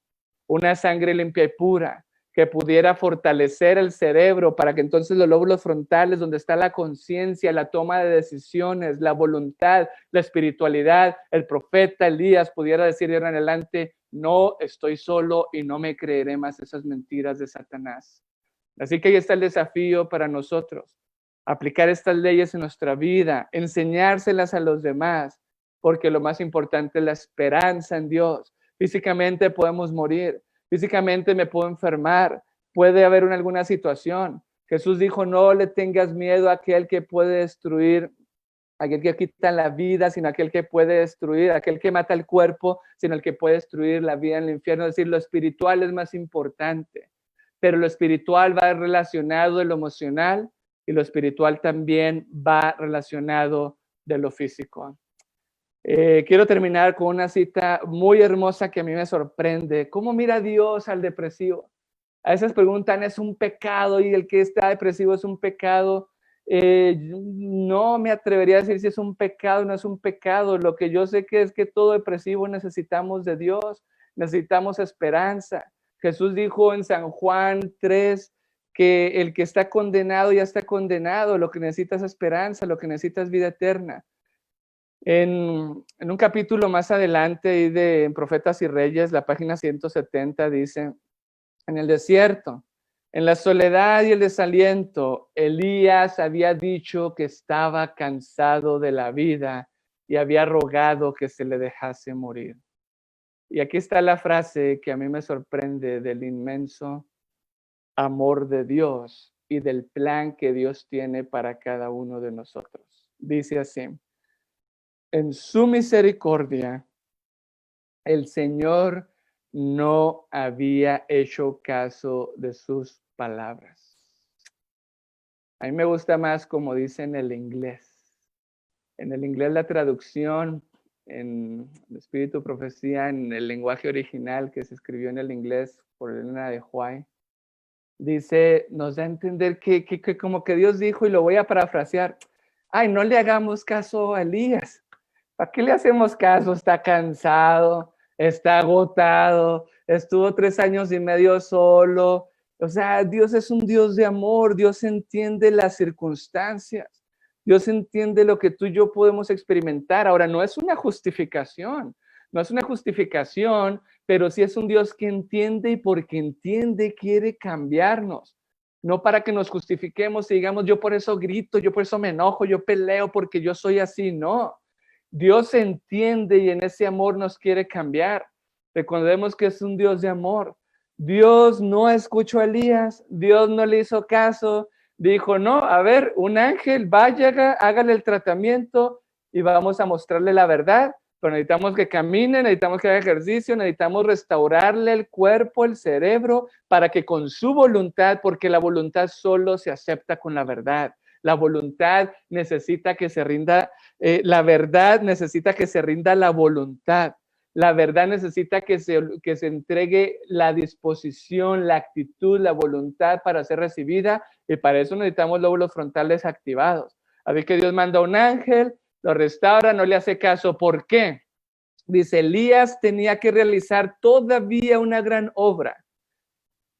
Speaker 2: una sangre limpia y pura, que pudiera fortalecer el cerebro para que entonces los lóbulos frontales, donde está la conciencia, la toma de decisiones, la voluntad, la espiritualidad, el profeta Elías pudiera decir de ahora en adelante, no estoy solo y no me creeré más esas mentiras de Satanás. Así que ahí está el desafío para nosotros, aplicar estas leyes en nuestra vida, enseñárselas a los demás, porque lo más importante es la esperanza en Dios. Físicamente podemos morir, físicamente me puedo enfermar, puede haber alguna situación. Jesús dijo, no le tengas miedo a aquel que puede destruir, aquel que quita la vida, sino aquel que puede destruir, aquel que mata el cuerpo, sino el que puede destruir la vida en el infierno. Es decir, lo espiritual es más importante, pero lo espiritual va relacionado de lo emocional y lo espiritual también va relacionado de lo físico. Quiero terminar con una cita muy hermosa que a mí me sorprende. ¿Cómo mira Dios al depresivo? A veces preguntan, ¿es un pecado? Y el que está depresivo es un pecado. No me atrevería a decir si es un pecado o no es un pecado. Lo que yo sé que es que todo depresivo necesitamos de Dios, necesitamos esperanza. Jesús dijo en San Juan 3 que el que está condenado ya está condenado. Lo que necesita es esperanza, lo que necesita es vida eterna. En un capítulo más adelante de Profetas y Reyes, la página 170 dice, en el desierto, en la soledad y el desaliento, Elías había dicho que estaba cansado de la vida y había rogado que se le dejase morir. Y aquí está la frase que a mí me sorprende del inmenso amor de Dios y del plan que Dios tiene para cada uno de nosotros. Dice así, en su misericordia, el Señor no había hecho caso de sus palabras. A mí me gusta más como dice en el inglés. En el inglés la traducción, en el Espíritu Profecía, en el lenguaje original que se escribió en el inglés por Elena de White, dice, nos da a entender que como que Dios dijo, y lo voy a parafrasear, ay, no le hagamos caso a Elías. ¿Para qué le hacemos caso? Está cansado, está agotado, estuvo 3 años y medio solo. O sea, Dios es un Dios de amor, Dios entiende las circunstancias, Dios entiende lo que tú y yo podemos experimentar. Ahora, no es una justificación, pero sí es un Dios que entiende y porque entiende quiere cambiarnos. No para que nos justifiquemos y digamos, yo por eso grito, yo por eso me enojo, yo peleo porque yo soy así, no. Dios entiende y en ese amor nos quiere cambiar. Recordemos que es un Dios de amor. Dios no escuchó a Elías, Dios no le hizo caso, dijo, no, a ver, un ángel, vaya, hágale el tratamiento y vamos a mostrarle la verdad, pero necesitamos que camine, necesitamos que haga ejercicio, necesitamos restaurarle el cuerpo, el cerebro, para que con su voluntad, porque la voluntad solo se acepta con la verdad. La voluntad necesita que se rinda, la verdad necesita que se rinda la voluntad. La verdad necesita que se entregue la disposición, la actitud, la voluntad para ser recibida, y para eso necesitamos lóbulos frontales activados. Así que Dios manda a un ángel, lo restaura, no le hace caso. ¿Por qué? Dice, Elías tenía que realizar todavía una gran obra.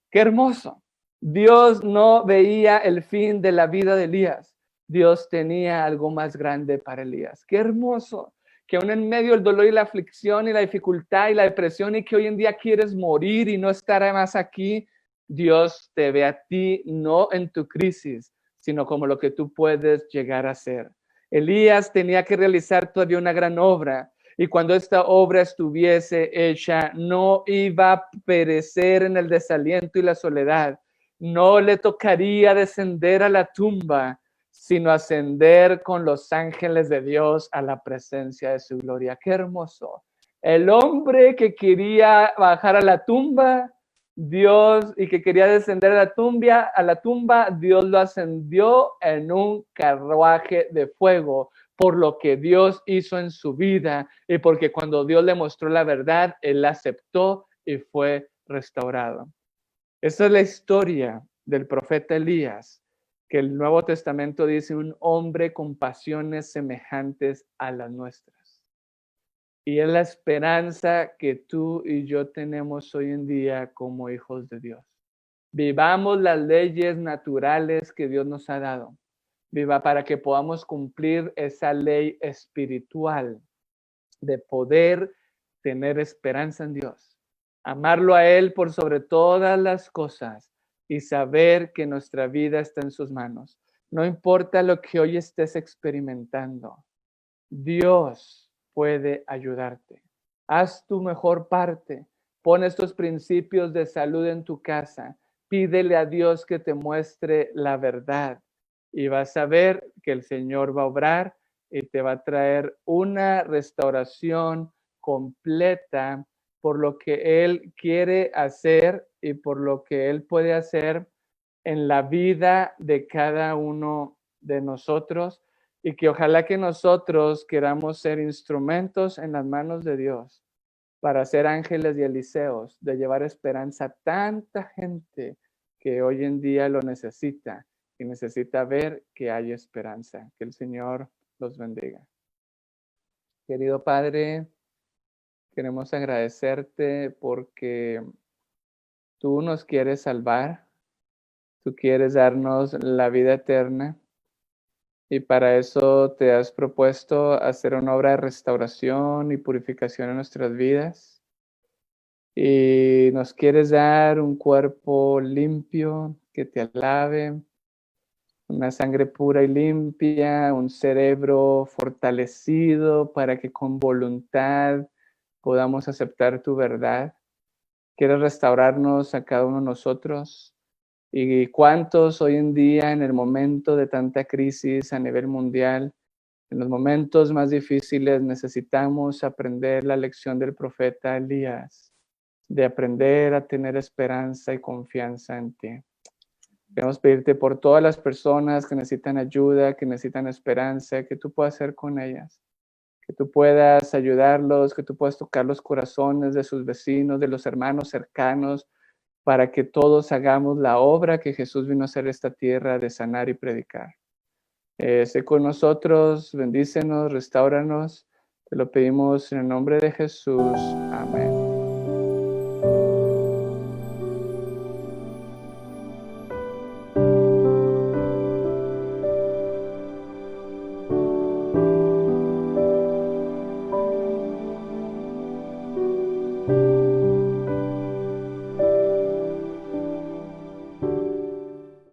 Speaker 2: ¡Qué hermoso! Dios no veía el fin de la vida de Elías. Dios tenía algo más grande para Elías. ¡Qué hermoso! Que aún en medio del dolor y la aflicción y la dificultad y la depresión, y que hoy en día quieres morir y no estar más aquí, Dios te ve a ti no en tu crisis, sino como lo que tú puedes llegar a ser. Elías tenía que realizar todavía una gran obra, y cuando esta obra estuviese hecha, no iba a perecer en el desaliento y la soledad. No le tocaría descender a la tumba, sino ascender con los ángeles de Dios a la presencia de su gloria. ¡Qué hermoso! El hombre que quería bajar a la tumba, Dios, y que quería descender a la tumba, Dios lo ascendió en un carruaje de fuego, por lo que Dios hizo en su vida, y porque cuando Dios le mostró la verdad, él la aceptó y fue restaurado. Esa es la historia del profeta Elías, que el Nuevo Testamento dice, un hombre con pasiones semejantes a las nuestras. Y es la esperanza que tú y yo tenemos hoy en día como hijos de Dios. Vivamos las leyes naturales que Dios nos ha dado. Viva para que podamos cumplir esa ley espiritual de poder tener esperanza en Dios, amarlo a Él por sobre todas las cosas y saber que nuestra vida está en sus manos. No importa lo que hoy estés experimentando, Dios puede ayudarte. Haz tu mejor parte. Pon estos principios de salud en tu casa. Pídele a Dios que te muestre la verdad. Y vas a ver que el Señor va a obrar y te va a traer una restauración completa por lo que Él quiere hacer y por lo que Él puede hacer en la vida de cada uno de nosotros, y que ojalá que nosotros queramos ser instrumentos en las manos de Dios para ser ángeles y eliseos, de llevar esperanza a tanta gente que hoy en día lo necesita y necesita ver que hay esperanza. Que el Señor los bendiga. Querido Padre, queremos agradecerte porque tú nos quieres salvar, tú quieres darnos la vida eterna, y para eso te has propuesto hacer una obra de restauración y purificación en nuestras vidas. Y nos quieres dar un cuerpo limpio que te alabe, una sangre pura y limpia, un cerebro fortalecido para que con voluntad podamos aceptar tu verdad. Quieres restaurarnos a cada uno de nosotros. ¿Y cuántos hoy en día, en el momento de tanta crisis a nivel mundial, en los momentos más difíciles, necesitamos aprender la lección del profeta Elías, de aprender a tener esperanza y confianza en ti? Queremos pedirte por todas las personas que necesitan ayuda, que necesitan esperanza, que tú puedas hacer con ellas, que tú puedas ayudarlos, que tú puedas tocar los corazones de sus vecinos, de los hermanos cercanos, para que todos hagamos la obra que Jesús vino a hacer esta tierra, de sanar y predicar. Sé con nosotros, bendícenos, restáuranos. Te lo pedimos en el nombre de Jesús. Amén.